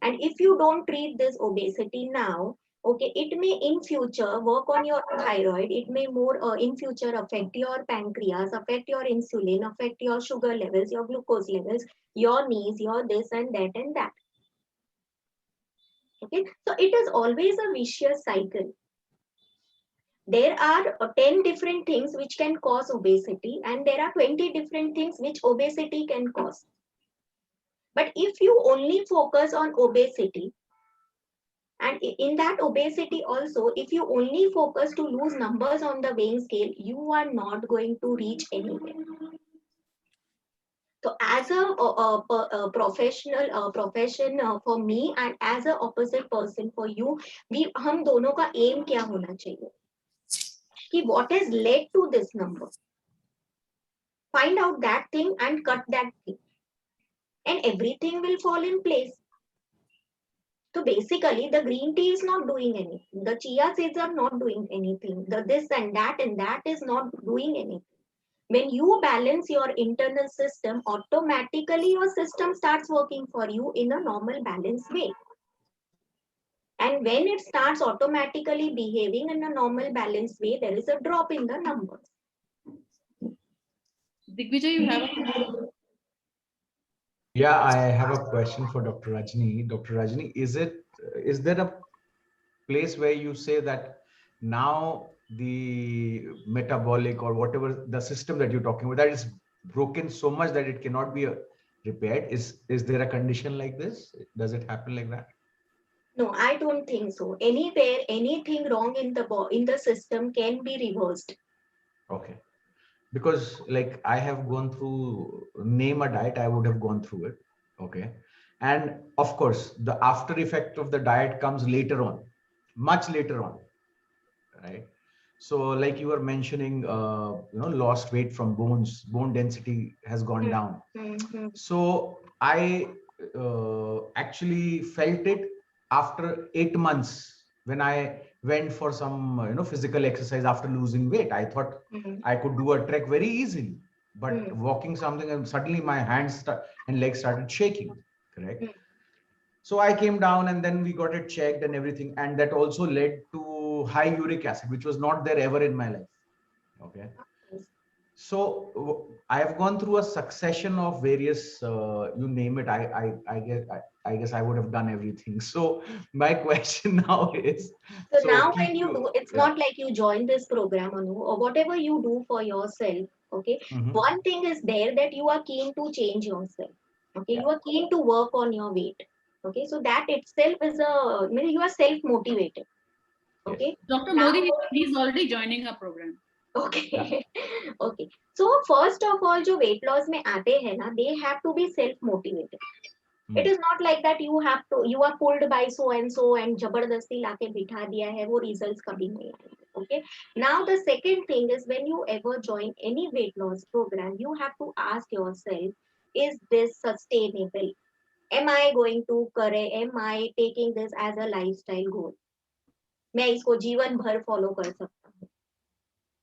And if you don't treat this obesity now, okay, it may in future work on your thyroid. It may more in future affect your pancreas, affect your insulin, affect your sugar levels, your glucose levels, your knees, your this and that and that. Okay, so it is always a vicious cycle. There are 10 different things which can cause obesity, and there are 20 different things which obesity can cause. But if you only focus on obesity, and in that obesity also, if you only focus to lose numbers on the weighing scale, you are not going to reach anywhere. So as a profession for me and as a opposite person for you, हम दोनों का aim क्या होना चाहिए? कि what has led to this number? Find out that thing and cut that thing, and everything will fall in place. So basically, the green tea is not doing anything. The chia seeds are not doing anything. The this and that is not doing anything. When you balance your internal system, automatically your system starts working for you in a normal balanced way. And when it starts automatically behaving in a normal balanced way, there is a drop in the numbers. Digvijay, you have a question? Yeah, I have a question for Dr. Rajni. Dr. Rajni, is there a place where you say that now the metabolic or whatever the system that you're talking about, that is broken so much that it cannot be repaired? Is there a condition like this? Does it happen like that? No, I don't think so. Anywhere, anything wrong in the system can be reversed. Okay. Because like I have gone through, name a diet, I would have gone through it. Okay. And of course, the after effect of the diet comes later on, much later on, right? So like you were mentioning, lost weight from bone density has gone down. So I actually felt it after 8 months when I went for some physical exercise after losing weight. I thought I could do a trek very easily, but walking something and suddenly my hands and legs started shaking. Correct. So I came down and then we got it checked and everything, and that also led to high uric acid, which was not there ever in my life. Okay. So I have gone through a succession of various, you name it. I guess I would have done everything. So my question now is. So now when you do, it's not like you join this program, Anu, or whatever you do for yourself. Okay. One thing is there that you are keen to change yourself. Okay. You are keen to work on your weight. Okay. So that itself is you are self-motivated. Okay. Dr. Modi, he's already joining our program. Okay. Okay. So first of all, जो weight loss में आते हैं ना, they have to be self motivated. It is not like that you are pulled by so and जबरदस्ती लाके बिठा दिया है, वो results कभी नहीं आएंगे. Okay. Now the second thing is, when you ever join any weight loss program, you have to ask yourself, is this sustainable? Am I going to करे? Am I taking this as a lifestyle goal? मैं इसको जीवन भर follow कर सकता हूँ.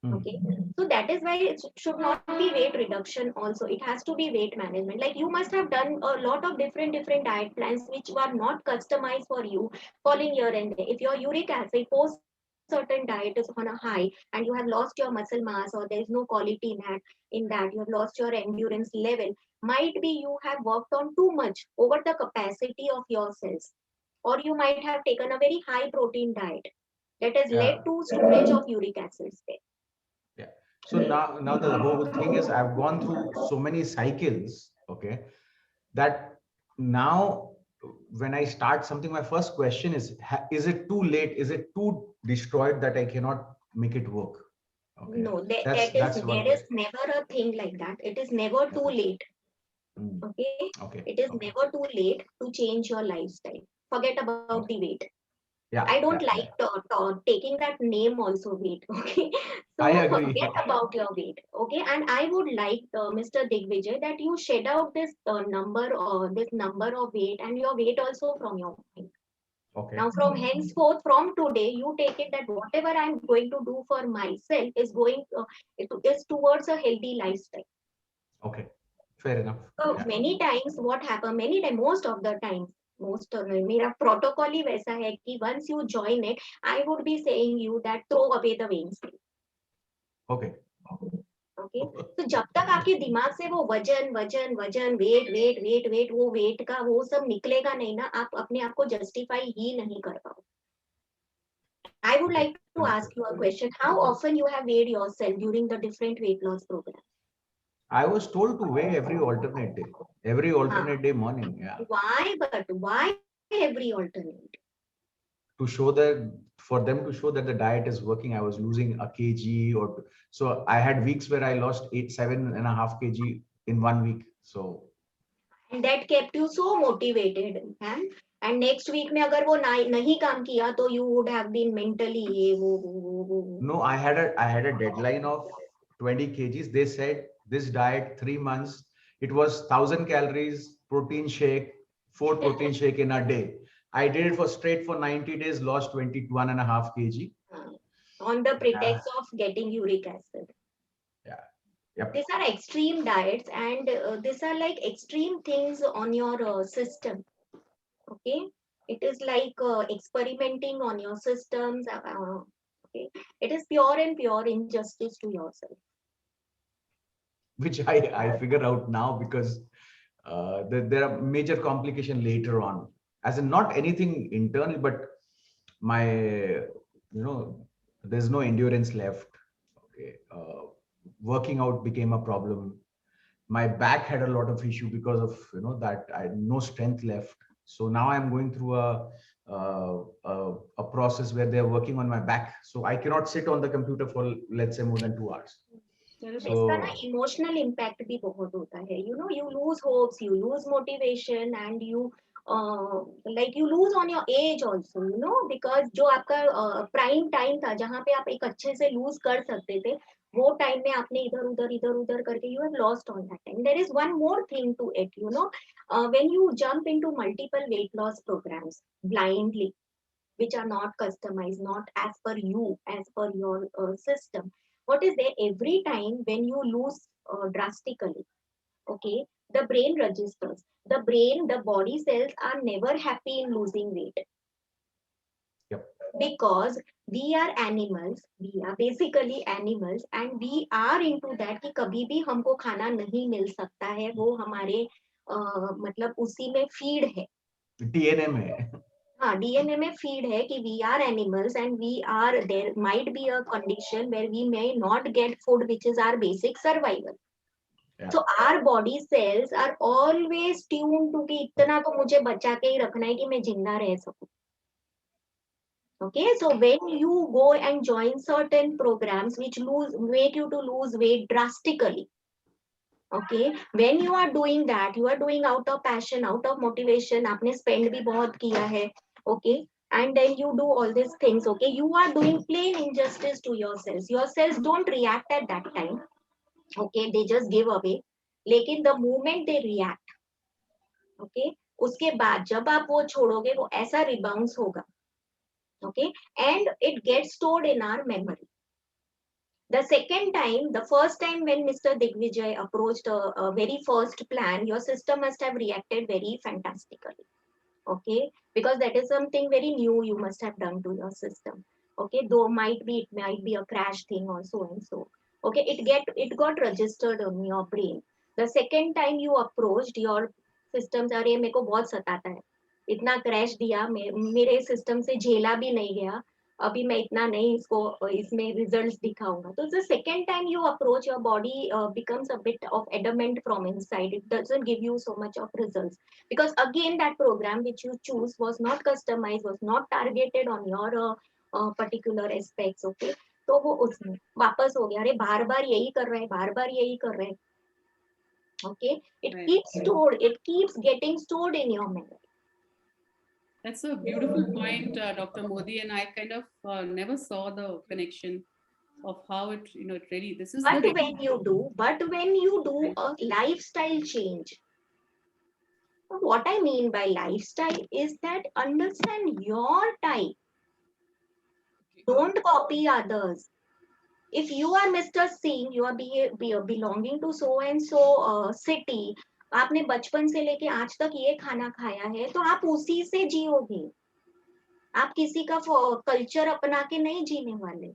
Okay, so that is why it should not be weight reduction also, it has to be weight management. Like, you must have done a lot of different diet plans which were not customized for you, following year and day. If your uric acid post certain diet is on a high and you have lost your muscle mass, or there is no quality in that, you have lost your endurance level, might be you have worked on too much over the capacity of your cells, or you might have taken a very high protein diet that has led to storage of uric acids there. So now the whole thing is, I've gone through so many cycles, okay, that now when I start something, my first question is it too late? Is it too destroyed that I cannot make it work? Okay. No, there is never a thing like that. It is never too late. Okay. It is never too late to change your lifestyle. Forget about the weight. Yeah, I don't like taking that name also, weight. Okay, so I agree. Forget about your weight. Okay, and I would like Mr. Digvijay that you shed out this number or this number of weight and your weight also from your mind. Okay. Now, from henceforth, from today, you take it that whatever I'm going to do for myself is going is towards a healthy lifestyle. Okay, fair enough. So many times, what happens? Most of the time. मेरा protocol ही वैसा है कि once you join it, I would be saying you that throw away the weighing scale. Okay. Okay. तो जब तक आपके दिमाग से वो वजन वेट वो वेट का वो सब निकलेगा नहीं ना, आप अपने आप को justify ही नहीं कर पाओ. I would like to ask you a question. How often you have weighed yourself during the different weight loss programs? I was told to weigh every alternate day morning. Yeah. Why? But why every alternate? To show that, for them to show that the diet is working. I was losing a kg, or so I had weeks where I lost 7.5 kg in 1 week. So. And that kept you so motivated, and next week में अगर वो नहीं काम किया तो you would have been mentally No, I had a deadline of 20 kgs. They said this diet 3 months. It was 1,000 calories, protein shake, 4 protein shake in a day. I did it for 90 days, lost 21.5 kg. On the pretext of getting uric acid. Yeah. Yep. These are extreme diets, and these are like extreme things on your system. Okay, it is like experimenting on your systems. Okay, it is pure injustice to yourself. Which I figure out now, because there are major complications later on. As in, not anything internal, but there's no endurance left. Okay, working out became a problem. My back had a lot of issue because of that I had no strength left. So now I'm going through a process where they're working on my back. So I cannot sit on the computer for, let's say, more than 2 hours. इसका ना emotional impact भी बहुत होता है. You lose hopes, you lose motivation, and you you lose on your age also. Because जो आपका prime time था जहाँ पे आप एक अच्छे से lose कर सकते थे, वो time में आपने इधर करके you have lost all that time. There is one more thing to it. When you jump into multiple weight loss programs blindly, which are not customized, not as per you, as per your system. What is there? Every time when you lose drastically, okay, the brain registers. The body cells are never happy in losing weight. Yep. Because we are animals, we are basically animals, and we are into that कि कभी भी हमको खाना नहीं मिल सकता है, वो हमारे मतलब उसी में feed है. DNA में. हाँ, DNA में feed है कि we are animals, and there might be a condition where we may not get food, which is our basic survival. Yeah. So our body cells are always tuned to कि इतना तो मुझे बचा के ही रखना है कि मैं जिंदा रह सकूं. Okay, so when you go and join certain programs which make you to lose weight drastically, okay, when you are doing that, you are doing out of passion, out of motivation, आपने spend भी बहुत किया है, okay, and then you do all these things, okay, you are doing plain injustice to yourselves. Yourselves don't react at that time, okay, they just give away. लेकिन the moment they react, okay, उसके बाद जब आप वो छोड़ोगे वो ऐसा rebounds होगा, okay, and it gets stored in our memory. The second time, the first time when Mr. Digvijay approached a very first plan, your system must have reacted very fantastically. Okay, because that is something very new you must have done to your system. Okay, though it might be a crash thing or so and so. Okay, it got registered on your brain. The second time you approached your systems, अरे मेरे को बहुत सताता है, इतना crash दिया, मेरे system से झेला भी नहीं गया, अभी मैं इतना नहीं इसमें रिजल्ट्स दिखाऊंगा. तो the second time you approach, your body becomes a bit of adamant from inside. It doesn't give you so much of results because again that program which you choose was not customized, was not targeted on your particular aspects. Okay, तो वो उसमें वापस हो गया, अरे बार बार यही कर रहे हैं, बार बार यही कर रहे हैं. Okay, it keeps stored, it keeps getting stored in your memory. That's a beautiful point, Dr. Modi, and I kind of never saw the connection of how it, it really, this is But the when you do a lifestyle change, what I mean by lifestyle is that understand your type. Don't copy others. If you are Mr. Singh, you are belonging to so and so city, आपने बचपन से लेके आज तक ये खाना खाया है, तो आप उसी से जियोगे. आप किसी का कल्चर अपना के नहीं जीने वाले.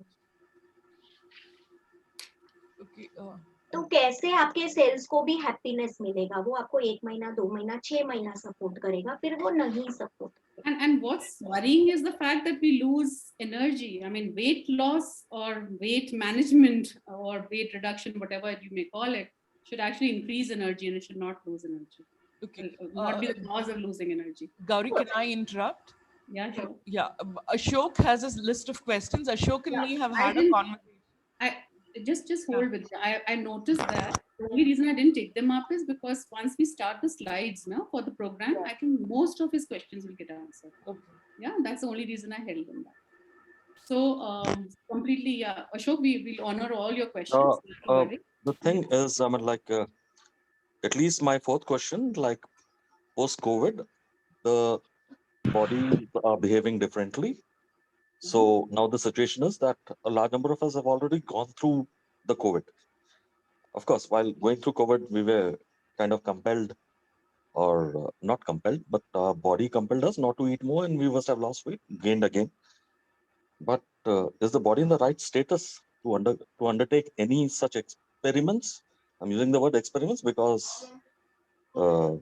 तो कैसे आपके सेल्स को भी हैप्पीनेस मिलेगा? वो आपको 1 महीना, 2 महीना, 6 महीना सपोर्ट करेगा, फिर वो नहीं support. And what's worrying is the fact that we lose energy. I mean, weight loss or weight management or weight reduction, whatever you may call it, should actually increase energy and it should not lose energy. Okay. Not be the cause of losing energy. Gauri, can I interrupt? Yeah, sure. Yeah, Ashok has a list of questions. Ashok and me have had a conversation. Just hold with me. I noticed that the only reason I didn't take them up is because once we start the slides now for the program, I think most of his questions will get answered. Okay. Yeah, that's the only reason I held them back. So completely, yeah. Ashok, we will honor all your questions. The thing is, I mean, like, at least my fourth question, like post-COVID, the bodies are behaving differently. So now the situation is that a large number of us have already gone through the COVID. Of course, while going through COVID, we were kind of compelled, or not compelled, but our body compelled us not to eat more, and we must have lost weight, gained again. But is the body in the right status to undertake any such experiments? I'm using the word experiments because for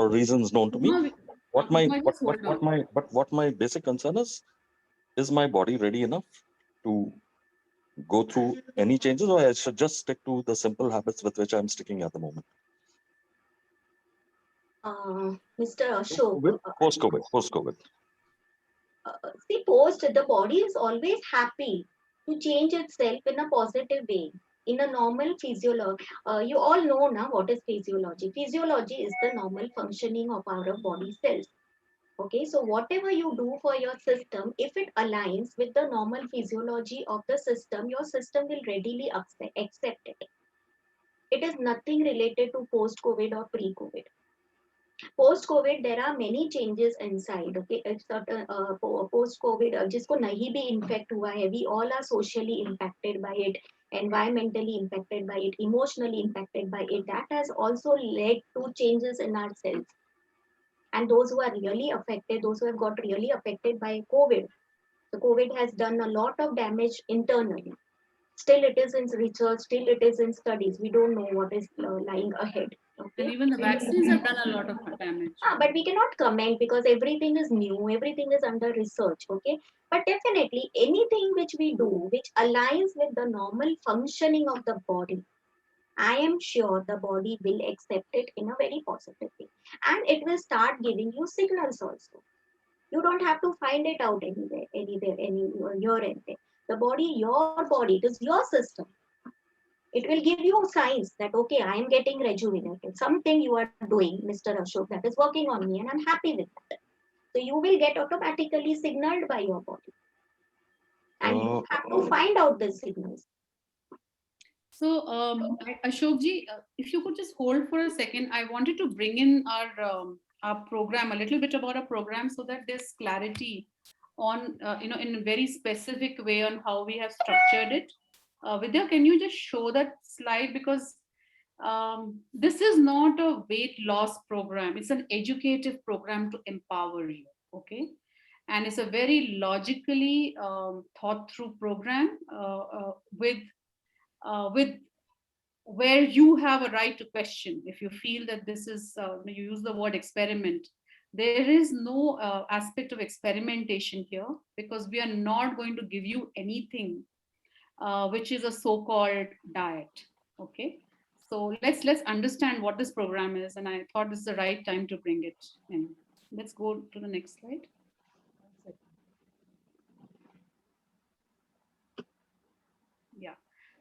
reasons known to me, what my basic concern is my body ready enough to go through any changes, or I should just stick to the simple habits with which I'm sticking at the moment? Mr. Ashok, Post-COVID. See, the body is always happy to change itself in a positive way, in a normal physiology. You all know now what is physiology. Physiology is the normal functioning of our body cells. Okay, so whatever you do for your system, if it aligns with the normal physiology of the system, your system will readily accept it. It is nothing related to post-COVID or pre-COVID. Post-COVID, there are many changes inside. Okay, post-COVID, जिसको नहीं भी infect हुआ है, we all are socially impacted by it, environmentally impacted by it, emotionally impacted by it. That has also led to changes in our cells. And those who are really affected, those who have got really affected by COVID, the COVID has done a lot of damage internally. Still, it is in research, still it is in studies. We don't know what is lying ahead. Okay? And even the vaccines have done a lot of damage. But we cannot comment because everything is new, everything is under research. Okay, but definitely anything which we do, which aligns with the normal functioning of the body, I am sure the body will accept it in a very positive way. And it will start giving you signals also. You don't have to find it out anywhere, here and there. The body, your body, it is your system. It will give you signs that, okay, I am getting rejuvenated. Something you are doing, Mr. Ashok, that is working on me, and I'm happy with that. So you will get automatically signaled by your body. And you have to find out the signals. So, Ashokji, if you could just hold for a second, I wanted to bring in our program, a little bit about our program, so that there's clarity on, in a very specific way on how we have structured it. Vidya, can you just show that slide? Because this is not a weight loss program. It's an educative program to empower you, okay? And it's a very logically thought through program with where you have a right to question. If you feel that this is, you use the word experiment, there is no aspect of experimentation here, because we are not going to give you anything which is a so-called diet. Okay, so let's understand what this program is, and I thought this is the right time to bring it in. Let's go to the next slide. Yeah.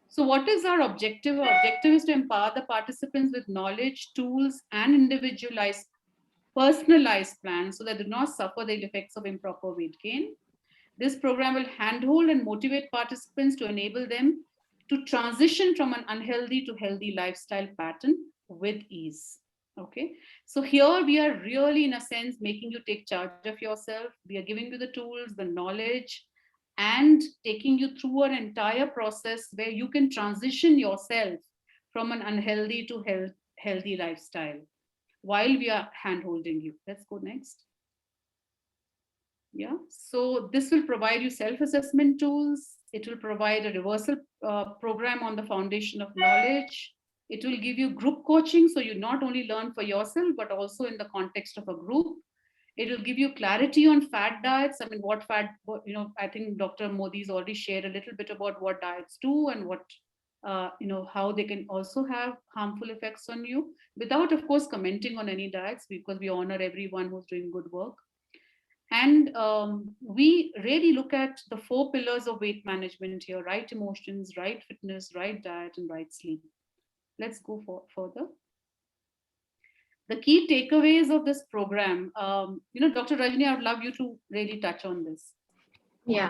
So what is our objective? Our objective is to empower the participants with knowledge, tools, and individualized, personalized plans so that they do not suffer the effects of improper weight gain. This program will handhold and motivate participants to enable them to transition from an unhealthy to healthy lifestyle pattern with ease. Okay, so here we are really, in a sense, making you take charge of yourself. We are giving you the tools, the knowledge, and taking you through an entire process where you can transition yourself from an unhealthy to healthy lifestyle while we are hand-holding you. Let's go next. Yeah, so this will provide you self-assessment tools. It will provide a reversal program on the foundation of knowledge. It will give you group coaching, so you not only learn for yourself, but also in the context of a group. It will give you clarity on fat diets. I mean, what fat, I think Dr. Modi's already shared a little bit about what diets do and what, how they can also have harmful effects on you, without, of course, commenting on any diets, because we honor everyone who's doing good work. And we really look at the 4 pillars of weight management here: right emotions, right fitness, right diet, and right sleep. Let's go further. The key takeaways of this program, Dr. Rajni, I would love you to really touch on this. Yeah.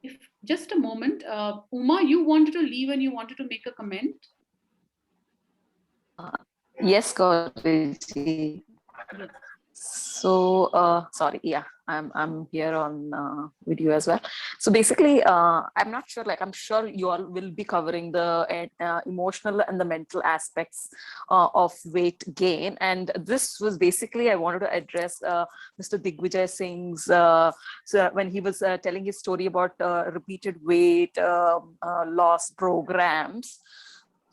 If just a moment, Uma, you wanted to leave and you wanted to make a comment. Yes, Gauri. Yes. So, sorry, yeah, I'm here on video as well. So basically, I'm not sure, like, I'm sure you all will be covering the emotional and the mental aspects of weight gain. And this was basically, I wanted to address Mr. Digvijay Singh's, so when he was telling his story about repeated weight loss programs.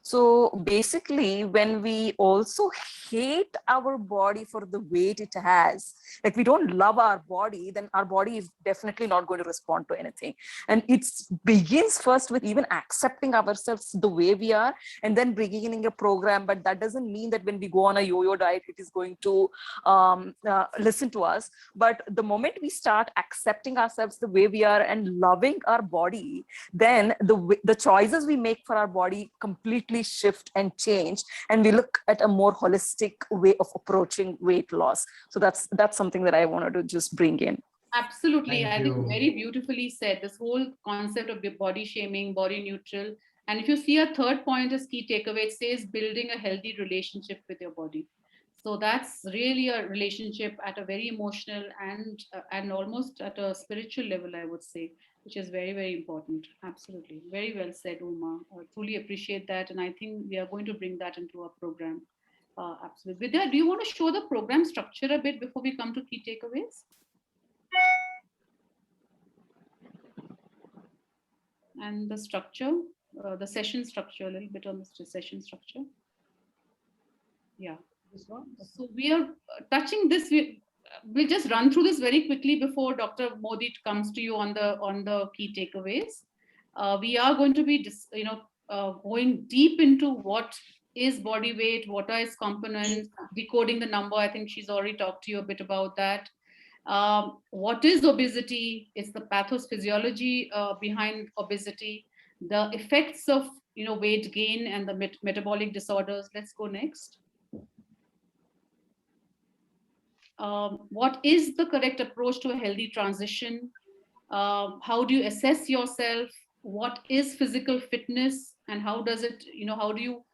So basically, when we also hate our body for the weight it has, like we don't love our body, then our body is definitely not going to respond to anything. And it begins first with even accepting ourselves the way we are, and then beginning a program. But that doesn't mean that when we go on a yo-yo diet, it is going to listen to us. But the moment we start accepting ourselves the way we are and loving our body, then the choices we make for our body completely shift and change, and we look at a more holistic way of approaching weight loss. So that's something that I wanted to just bring in. Absolutely. I think very beautifully said, this whole concept of body shaming, body neutral. And if you see a third point as key takeaway, it says building a healthy relationship with your body. So that's really a relationship at a very emotional and almost at a spiritual level, I would say, which is very, very important. Absolutely. Very well said, Uma. I truly appreciate that. And I think we are going to bring that into our program. Absolutely. Vidya, do you want to show the program structure a bit before we come to key takeaways? And the structure, the session structure, a little bit on the session structure. Yeah. So we are touching this. We'll just run through this very quickly before Dr. Modi comes to you on the key takeaways. We are going to be, going deep into what is body weight, what are its components, decoding the number. I think she's already talked to you a bit about that. What is obesity? It's the pathophysiology behind obesity, the effects of weight gain and the metabolic disorders. Let's go next. What is the correct approach to a healthy transition? How do you assess yourself? What is physical fitness, and how does it, how do you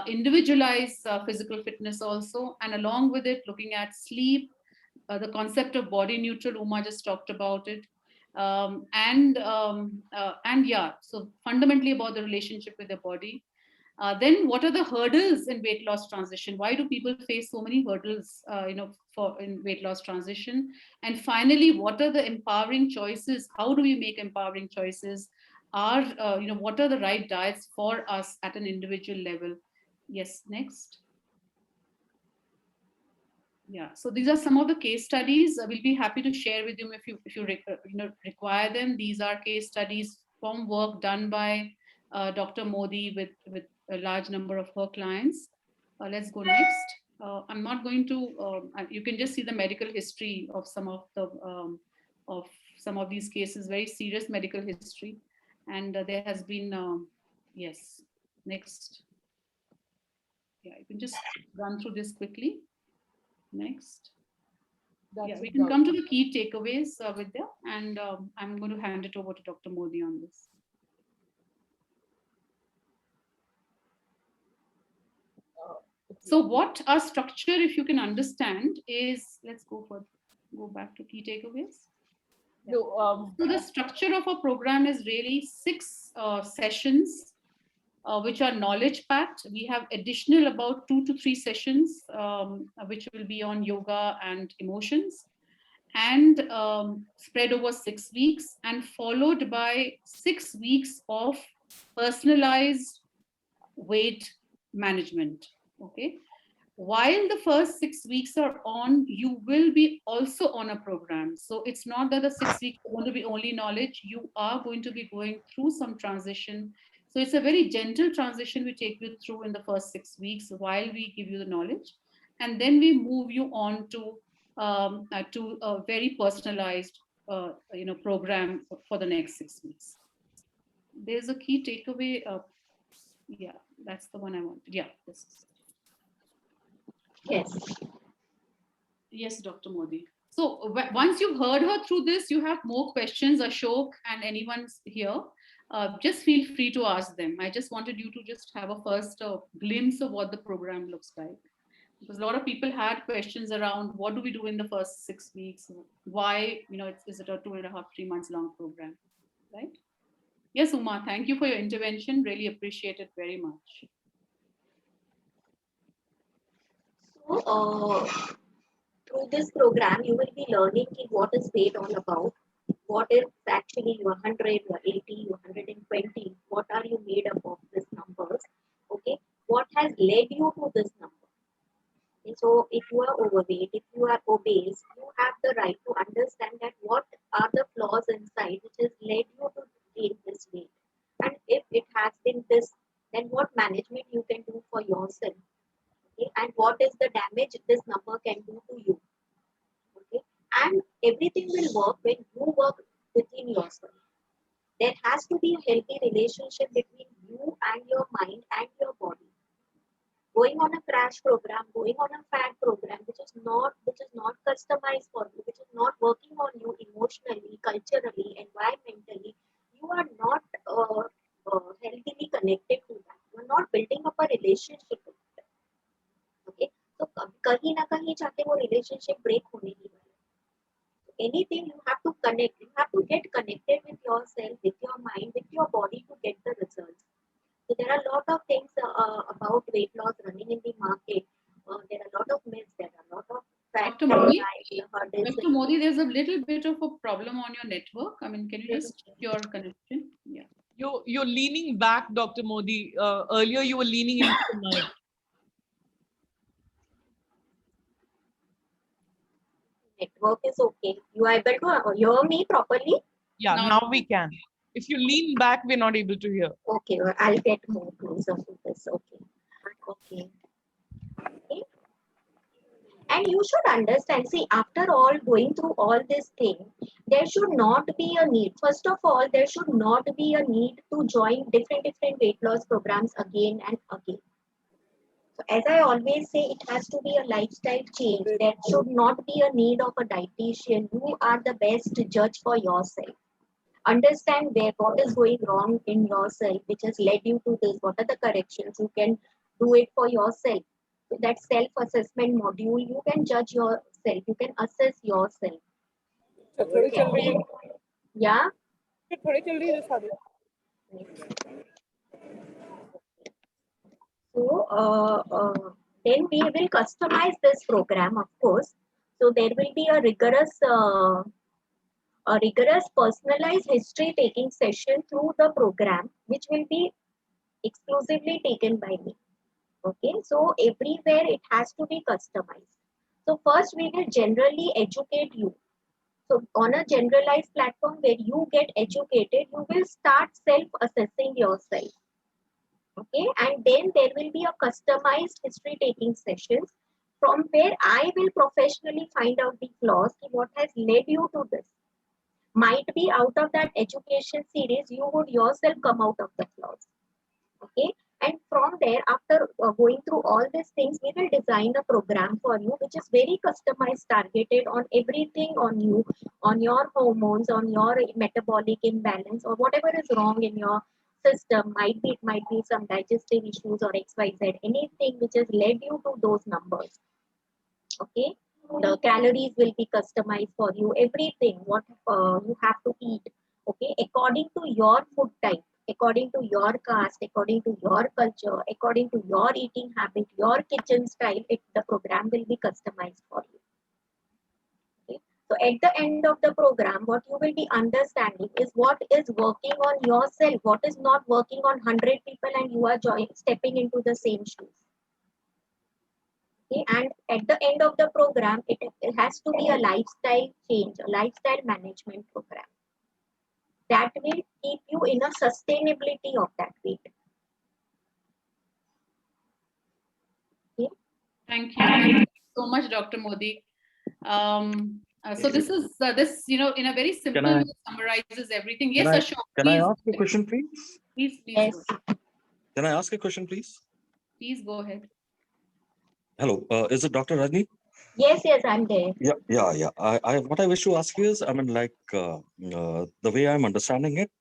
individualize physical fitness also? And along with it, looking at sleep, the concept of body neutral, Uma just talked about it. And yeah, so fundamentally about the relationship with the body. Then what are the hurdles in weight loss transition? Why do people face so many hurdles, in weight loss transition? And finally, what are the empowering choices? How do we make empowering choices? What are the right diets for us at an individual level? Yes, next. Yeah, so these are some of the case studies. We'll be happy to share with you if you require them. These are case studies from work done by Dr. Modi with a large number of her clients. Let's go next. I'm not going to. You can just see the medical history of some of these cases. Very serious medical history, and there has been. Yes, next. Yeah, you can just run through this quickly. Next. Yeah, we can come to the key takeaways, Vidya, and I'm going to hand it over to Dr. Modi on this. So what our structure, if you can understand, is, let's go back to key takeaways. Yeah. So the structure of our program is really 6 sessions, which are knowledge packed. We have additional about 2 to 3 sessions, which will be on yoga and emotions, and spread over 6 weeks, and followed by 6 weeks of personalized weight management. Okay. While the first 6 weeks are on, you will be also on a program. So it's not that the 6 weeks are going to be only knowledge. You are going to be going through some transition. So it's a very gentle transition we take you through in the first 6 weeks while we give you the knowledge. And then we move you on to a very personalized program for the next 6 weeks. There's a key takeaway. Yeah, that's the one I wanted. Yeah, this is. Yes. Yes, Dr. Modi. So once you've heard her through this, you have more questions, Ashok and anyone's here, just feel free to ask them. I just wanted you to just have a first glimpse of what the program looks like. Because a lot of people had questions around what do we do in the first 6 weeks? Why, is it a 2.5, 3 months long program, right? Yes, Uma, thank you for your intervention. Really appreciate it very much. So, through this program, you will be learning what is weight all about, what is actually your 100, your 80, your 120, what are you made up of these numbers, okay? What has led you to this number? Okay, so if you are overweight, if you are obese, you have the right to understand that what are the flaws inside which has led you to gain this weight. And if it has been this, then what management you can do for yourself. Okay, and what is the damage this number can do to you. Okay, and everything will work when you work within yourself. There has to be a healthy relationship between you and your mind and your body. Going on a crash program, going on a fat program, which is not customized for you, which is not working on you emotionally, culturally, environmentally, you are not healthily connected to that. You are not building up a relationship with it. Okay, so kahin na kahin jaake wo relationship break hone hi wala. Anything you have to connect, you have to get connected with yourself, with your mind, with your body to get the results. So there are a lot of things about weight loss running in the market. There are a lot of myths. There are a lot of facts. Dr. Modi, there's a little bit of a problem on your network. I mean, can you just check your connection? Yeah. You're leaning back, Dr. Modi. Earlier you were leaning into the mic. Network is okay. You are able to hear me properly? Yeah, now we can. If you lean back, we're not able to hear. Okay, well, I'll get more closer to this. Okay. Okay. Okay. And you should understand, see, after all going through all this thing, there should not be a need. First of all, there should not be a need to join different weight loss programs again and again. So as I always say, it has to be a lifestyle change. There should not be a need of a dietitian. You are the best judge for yourself. Understand what is going wrong in yourself, which has led you to this. What are the corrections? You can do it for yourself. So that self-assessment module, you can judge yourself. You can assess yourself. Okay. Yeah. So then we will customize this program, of course. So there will be a rigorous personalized history taking session through the program, which will be exclusively taken by me. Okay, so everywhere it has to be customized. So first we will generally educate you. So on a generalized platform where you get educated, you will start self-assessing yourself. Okay, and then there will be a customized history taking sessions from where I will professionally find out the flaws, what has led you to this. Might be out of that education series, you would yourself come out of the flaws. Okay, and from there, after going through all these things, we will design a program for you, which is very customized, targeted on everything on you, on your hormones, on your metabolic imbalance, or whatever is wrong in your system. It might be some digestive issues or XYZ, anything which has led you to those numbers. Okay, the calories will be customized for you, everything what you have to eat, okay, according to your food type, according to your caste, according to your culture, according to your eating habit, your kitchen style. The program will be customized for you. Okay? So at the end of the program, what you will be understanding is what is working on yourself, what is not working on 100 people, and you are stepping into the same shoes. Okay, and at the end of the program, it has to be a lifestyle change, a lifestyle management program that will keep you in a sustainability of that weight. Okay. Thank you so much, Dr. Modi. So this is in a very simple way summarizes everything. Yes, Ashok. Can I ask a question, please? Please. Yes. Can I ask a question, please? Please go ahead. Hello, is it Dr. Rajni? Yes, I'm there. Yeah. What I wish to ask you is, I mean, like the way I'm understanding it,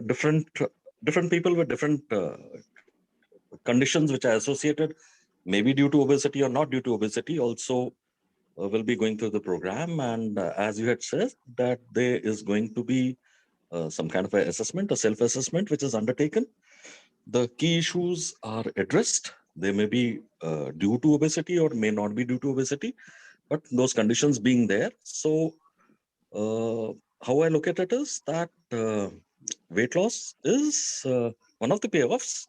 different people with different conditions which are associated, maybe due to obesity or not due to obesity, also will be going through the program. And as you had said, that there is going to be some kind of an assessment, a self-assessment, which is undertaken. The key issues are addressed. They may be due to obesity or may not be due to obesity, but those conditions being there. So how I look at it is that weight loss is one of the payoffs.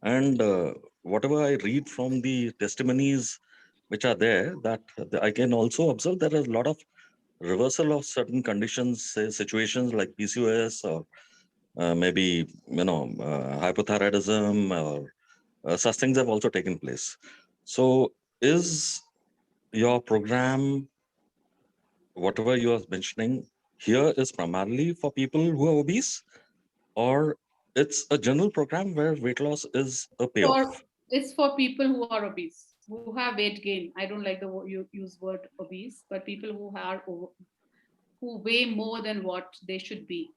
And whatever I read from the testimonies which are there, that I can also observe there is a lot of reversal of certain conditions, say situations like PCOS or maybe hypothyroidism or such things have also taken place. So is your program, whatever you are mentioning here, is primarily for people who are obese, or it's a general program where weight loss is a payoff? It's for people who are obese, who have weight gain. I don't like you use word obese, but people who weigh more than what they should be.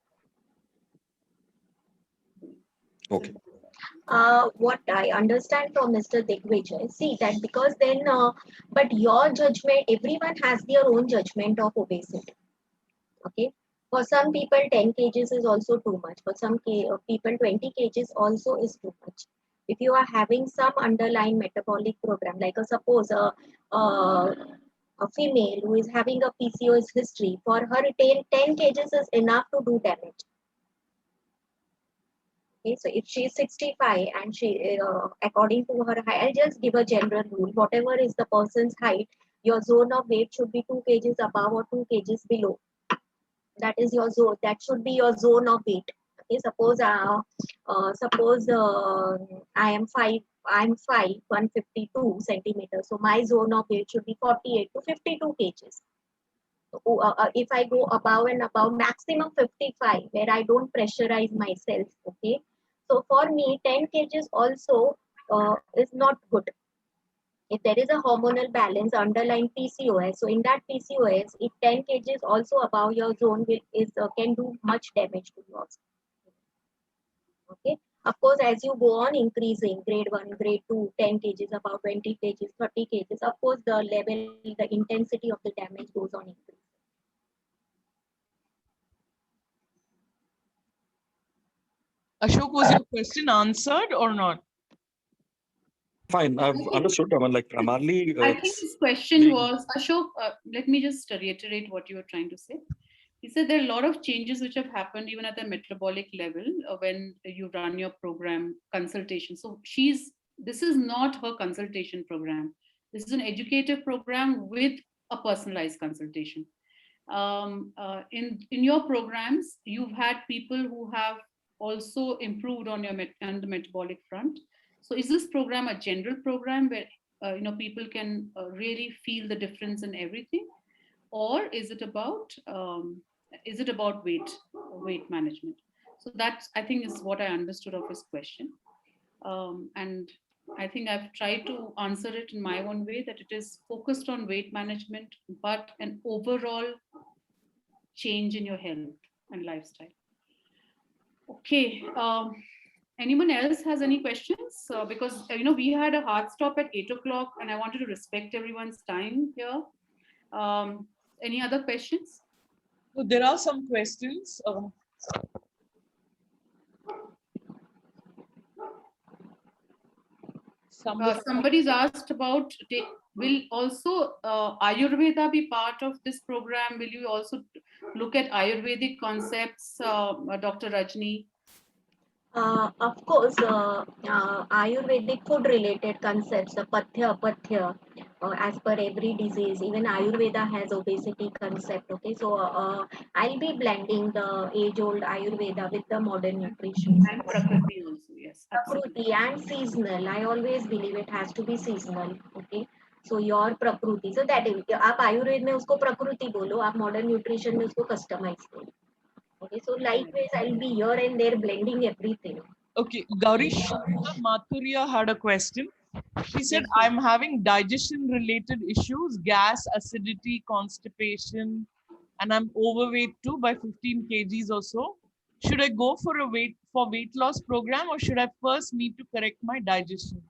Okay. What I understand from Mr. Digvijay, see that because then, but your judgment, everyone has their own judgment of obesity. Okay. For some people, 10 kgs is also too much. For some people, 20 kgs also is too much. If you are having some underlying metabolic program, like suppose a female who is having a PCOS history, for her 10 kgs is enough to do damage. Okay, so if she is 65 and she, according to her height, I'll just give a general rule. Whatever is the person's height, your zone of weight should be 2 kgs above or 2 kgs below. That is your zone. That should be your zone of weight. Okay, suppose I am 152 centimeters. So my zone of weight should be 48 to 52 kgs. So, if I go above and above, maximum 55, where I don't pressurize myself. Okay, so for me, 10 kgs also is not good. If there is a hormonal balance underlying PCOS, so in that PCOS, if 10 kgs also above your zone can do much damage to yours. Okay. Of course, as you go on increasing, grade 1, grade 2, 10 kgs, about 20 kgs, 30 kgs, of course, the level, the intensity of the damage goes on increasing. Ashok, was your question answered or not? Fine, I've understood. I mean, like primarily. I think his question was, Ashok, let me just reiterate what you were trying to say. He said there are a lot of changes which have happened even at the metabolic level when you run your program consultation. So this is not her consultation program. This is an educative program with a personalized consultation. In your programs, you've had people who have also improved on the metabolic front. So is this program a general program where people can really feel the difference in everything, or is it about weight management? So that, I think, is what I understood of his question, and I think I've tried to answer it in my own way, that it is focused on weight management, but an overall change in your health and lifestyle. Okay. Anyone else has any questions? Because we had a hard stop at 8 o'clock, and I wanted to respect everyone's time here. Any other questions? So there are some questions. Somebody's asked about, will also Ayurveda be part of this program? Will you also look at Ayurvedic concepts, Dr. Rajni? Of course, Ayurvedic food related concepts, the Pathya, Apathya, as per every disease, even Ayurveda has obesity concept. Okay, so I'll be blending the age old Ayurveda with the modern nutrition. And Prakriti also, yes. Prakriti and seasonal. I always believe it has to be seasonal. Okay, so your Prakriti. So that आप आयुर्वेद में उसको प्रकृति बोलो, आप modern nutrition में उसको customize बोलो. Okay, so likewise, I'll be here and there blending everything. Okay, Gauri Mathuria had a question. She said, I'm having digestion related issues, gas, acidity, constipation, and I'm overweight too by 15 kgs or so. Should I go for weight loss program, or should I first need to correct my digestion?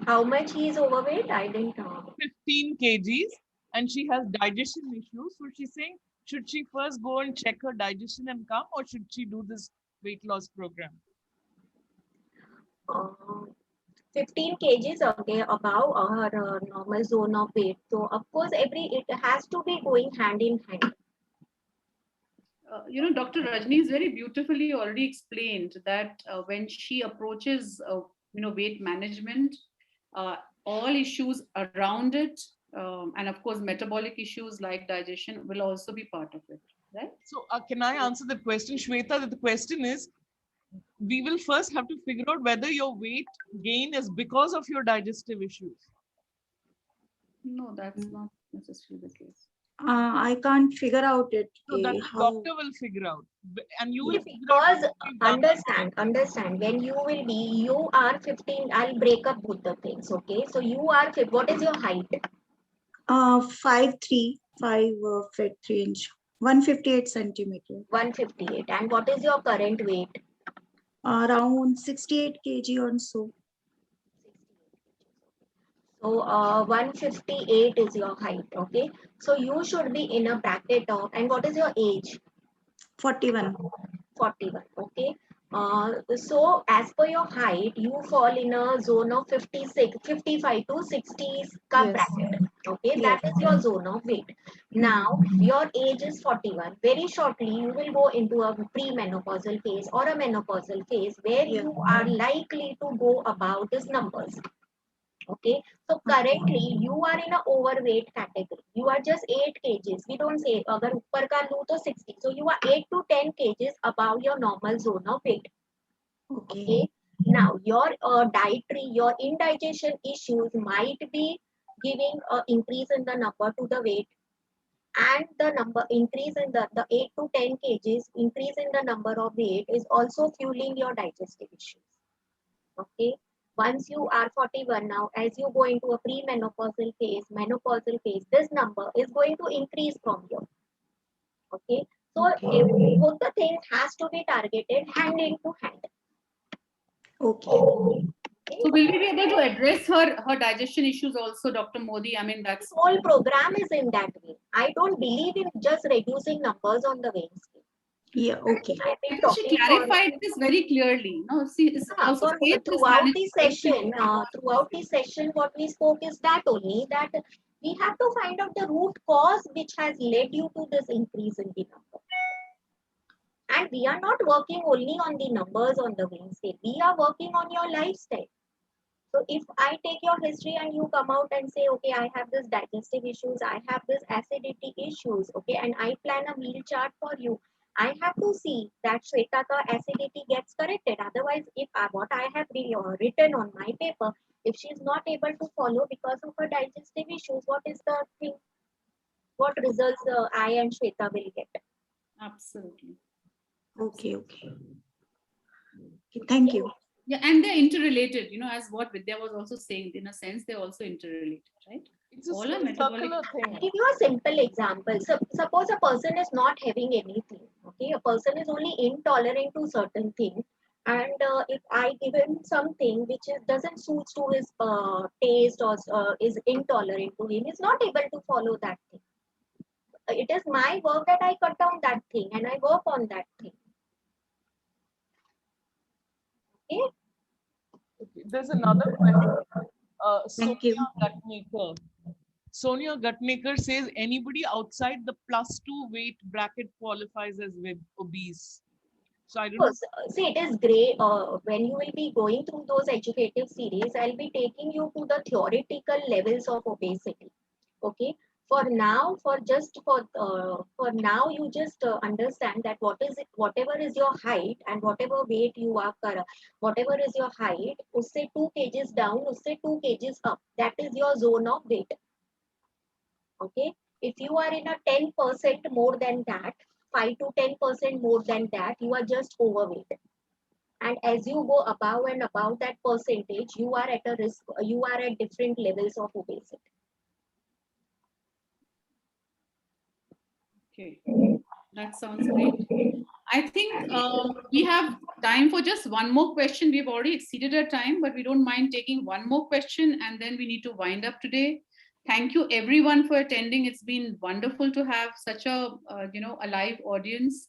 How much he is overweight? I didn't know. 15 kgs. And she has digestion issues. So she's saying, should she first go and check her digestion and come, or should she do this weight loss program? 15 kgs okay, above her normal zone of weight. So of course, it has to be going hand in hand. Dr. Rajni has very beautifully already explained that when she approaches, weight management, all issues around it, and of course, metabolic issues like digestion will also be part of it, right? So can I answer the question, Shweta? That the question is, we will first have to figure out whether your weight gain is because of your digestive issues. No, that's not necessarily the case. I can't figure out it. So that doctor will figure out, and you will because understand when you are 15. I'll break up both the things. Okay, so you are what is your height? 5'3", 5 feet 3 inch, 158 centimeter. 158. And what is your current weight? Around 68 kg or so. So 158 is your height. Okay, so you should be in a bracket of. And what is your age? 41. 41. Okay. So as per your height, you fall in a zone of 55 to 60 bracket. Okay, that is your zone of weight. Now your age is 41. Very shortly, you will go into a premenopausal phase or a menopausal phase where you are likely to go about these numbers. Okay, so currently you are in a overweight category. You are just 8 kgs. We don't say agar upar ka lu to 60. So you are 8 to 10 kgs above your normal zone of weight. Okay. Now your dietary, your indigestion issues might be giving an increase in the number to the weight, and the number increase in the 8 to 10 kgs increase in the number of weight is also fueling your digestive issues. Okay. Once you are 41 now, as you go into a premenopausal phase, menopausal phase, this number is going to increase from here. Okay. So both the things has to be targeted hand into hand. Okay. So will we be able to address her digestion issues also, Dr. Modi? I mean, that's whole program is in that way. I don't believe in just reducing numbers on the weighing scale. Yeah, okay. I've been she talking clarified this very clearly. No, see, it's also faith is throughout the managed. session, what we spoke is that only that we have to find out the root cause which has led you to this increase in the number. And we are not working only on the numbers on the weighing scale. We are working on your lifestyle. So if I take your history and you come out and say, okay, I have this digestive issues, I have this acidity issues, okay, and I plan a meal chart for you, I have to see that Shweta, the acidity gets corrected. Otherwise, if what I have written on my paper, if she is not able to follow because of her digestive issues, what is the thing? What results I and Shweta will get? Absolutely. Okay. Thank you. Yeah, and they're interrelated, as what Vidya was also saying, in a sense, they're also interrelated, right? It's a All are metabolic. I'll give you a simple example. So, suppose a person is not having anything, okay? A person is only intolerant to certain things. And if I give him something which doesn't suit to his taste or is intolerant to him, he's not able to follow that thing. It is my work that I cut down that thing and I work on that thing. Okay? There's another question. Sonia Gutmaker. Sonia Gutmaker says anybody outside the +2 weight bracket qualifies as obese. So I don't know. See, it is great. When you will be going through those educative series, I'll be taking you to the theoretical levels of obesity. Okay. For now, you just understand that whatever is your height and whatever weight you are, whatever is your height, usse 2 kgs down, usse 2 kgs up. That is your zone of weight. Okay. If you are in a 10% more than that, 5 to 10% more than that, you are just overweight. And as you go above and above that percentage, you are at a risk, you are at different levels of obesity. Okay, that sounds great. I think we have time for just one more question. We've already exceeded our time, but we don't mind taking one more question and then we need to wind up today. Thank you everyone for attending. It's been wonderful to have such a a live audience.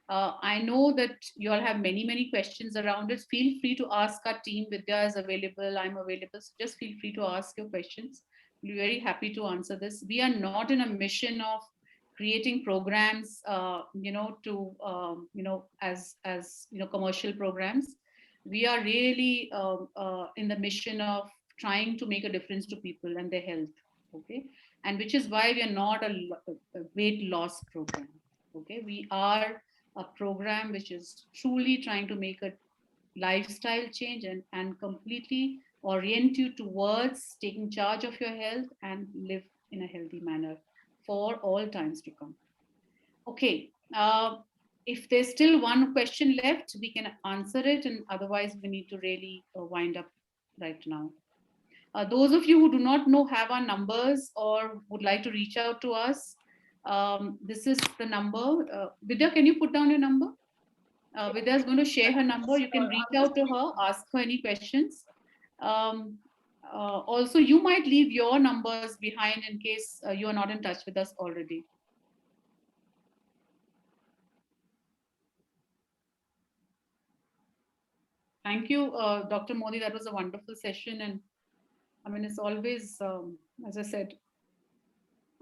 I know that you all have many questions around it. Feel free to ask our team. Vidya is available. I'm available. So just feel free to ask your questions. We'll be very happy to answer this. We are not in a mission of creating programs, as commercial programs. We are really in the mission of trying to make a difference to people and their health. Okay, and which is why we are not a weight loss program. Okay, we are a program which is truly trying to make a lifestyle change and completely orient you towards taking charge of your health and live in a healthy manner for all times to come. Okay, if there's still one question left, we can answer it, and otherwise we need to really wind up right now. Those of you who do not know, have our numbers or would like to reach out to us, this is the number. Vidya, can you put down your number? Vidya is going to share her number. You can reach out to her, ask her any questions. Also, you might leave your numbers behind in case you are not in touch with us already. Thank you, Dr. Modi. That was a wonderful session. And I mean, it's always, as I said,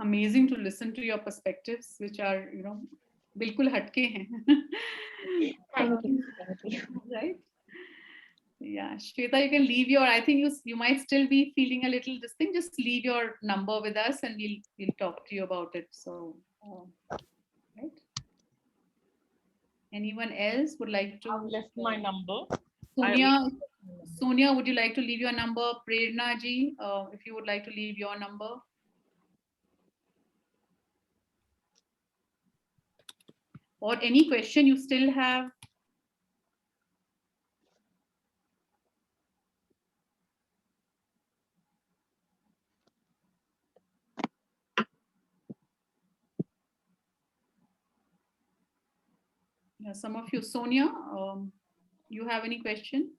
amazing to listen to your perspectives, which are, bilkul hatke hain. Thank you. Right? Yeah, Shweta, you can leave your, I think you might still be feeling a little this thing. Just leave your number with us and we'll talk to you about it. So, right. Anyone else would like to? I've left my number. Sonia, would you like to leave your number? Prerna ji, if you would like to leave your number. Or any question you still have. Yeah, some of you, Sonia, you have any question?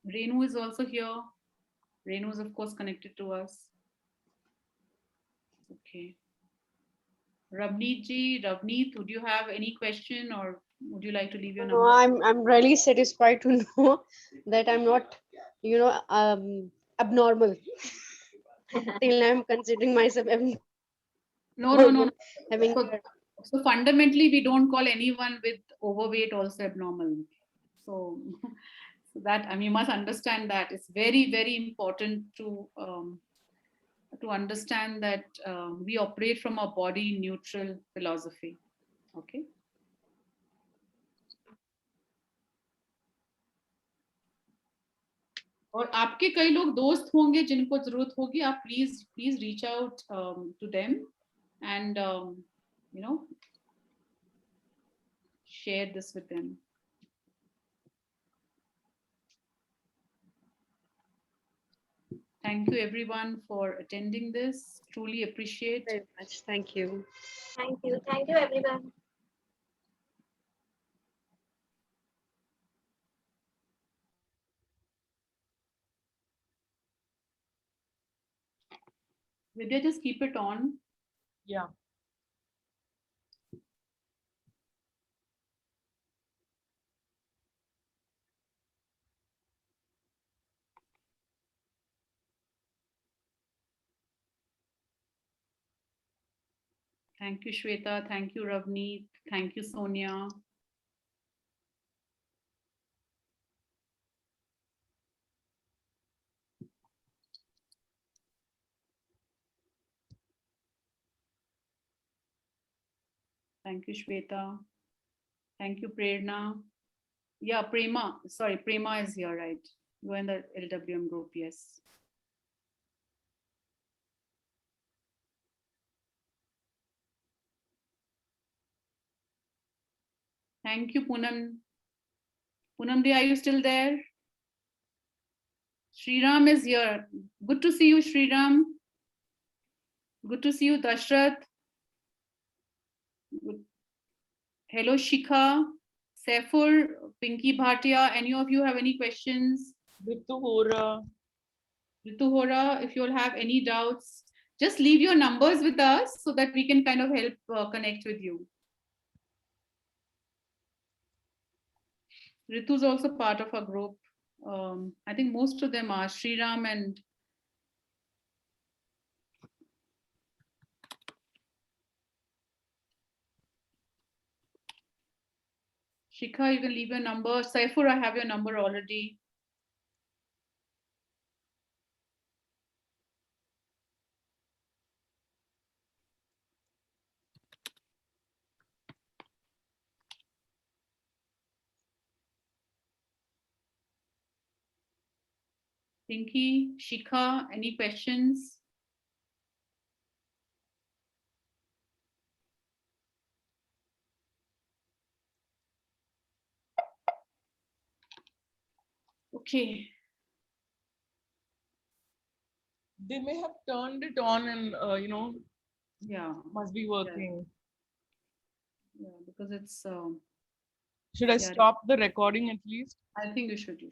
Renu is also here. Renu is of course connected to us. Okay. Ravneet ji, Ravneet, would you have any question or would you like to leave your number? No, I'm really satisfied to know that I'm not, abnormal. Till I'm considering myself No. having So fundamentally, we don't call anyone with overweight also abnormal. So, that, I mean, you must understand that it's very, very important to understand that we operate from a body neutral philosophy. Okay. और आपके कई लोग दोस्त होंगे जिनको जरूरत होगी, आप please reach out to them and share this with them. Thank you everyone for attending this. Truly appreciate. Very much. Thank you. Thank you. Thank you, everyone. Vidya, just keep it on. Yeah. Thank you, Shweta. Thank you, Ravneet. Thank you, Sonia. Thank you, Shweta. Thank you, Prerna. Yeah, Prema. Sorry, Prema is here, right? You're in the LWM group, yes. Thank you, Poonam. Poonam, are you still there? Sriram is here. Good to see you, Sriram. Good to see you, Dashrath. Hello, Shikha, Saifur, Pinky Bhatia. Any of you have any questions? Ritu Hora. Ritu Hora, if you'll have any doubts, just leave your numbers with us so that we can kind of help connect with you. Ritu is also part of our group. I think most of them are Sriram and Shikha, you can leave your number. Saifur, I have your number already. Pinky, Shikha, any questions? Okay. They may have turned it on and, yeah, must be working. Yeah, because it's. Should I stop the recording at least? I think you should.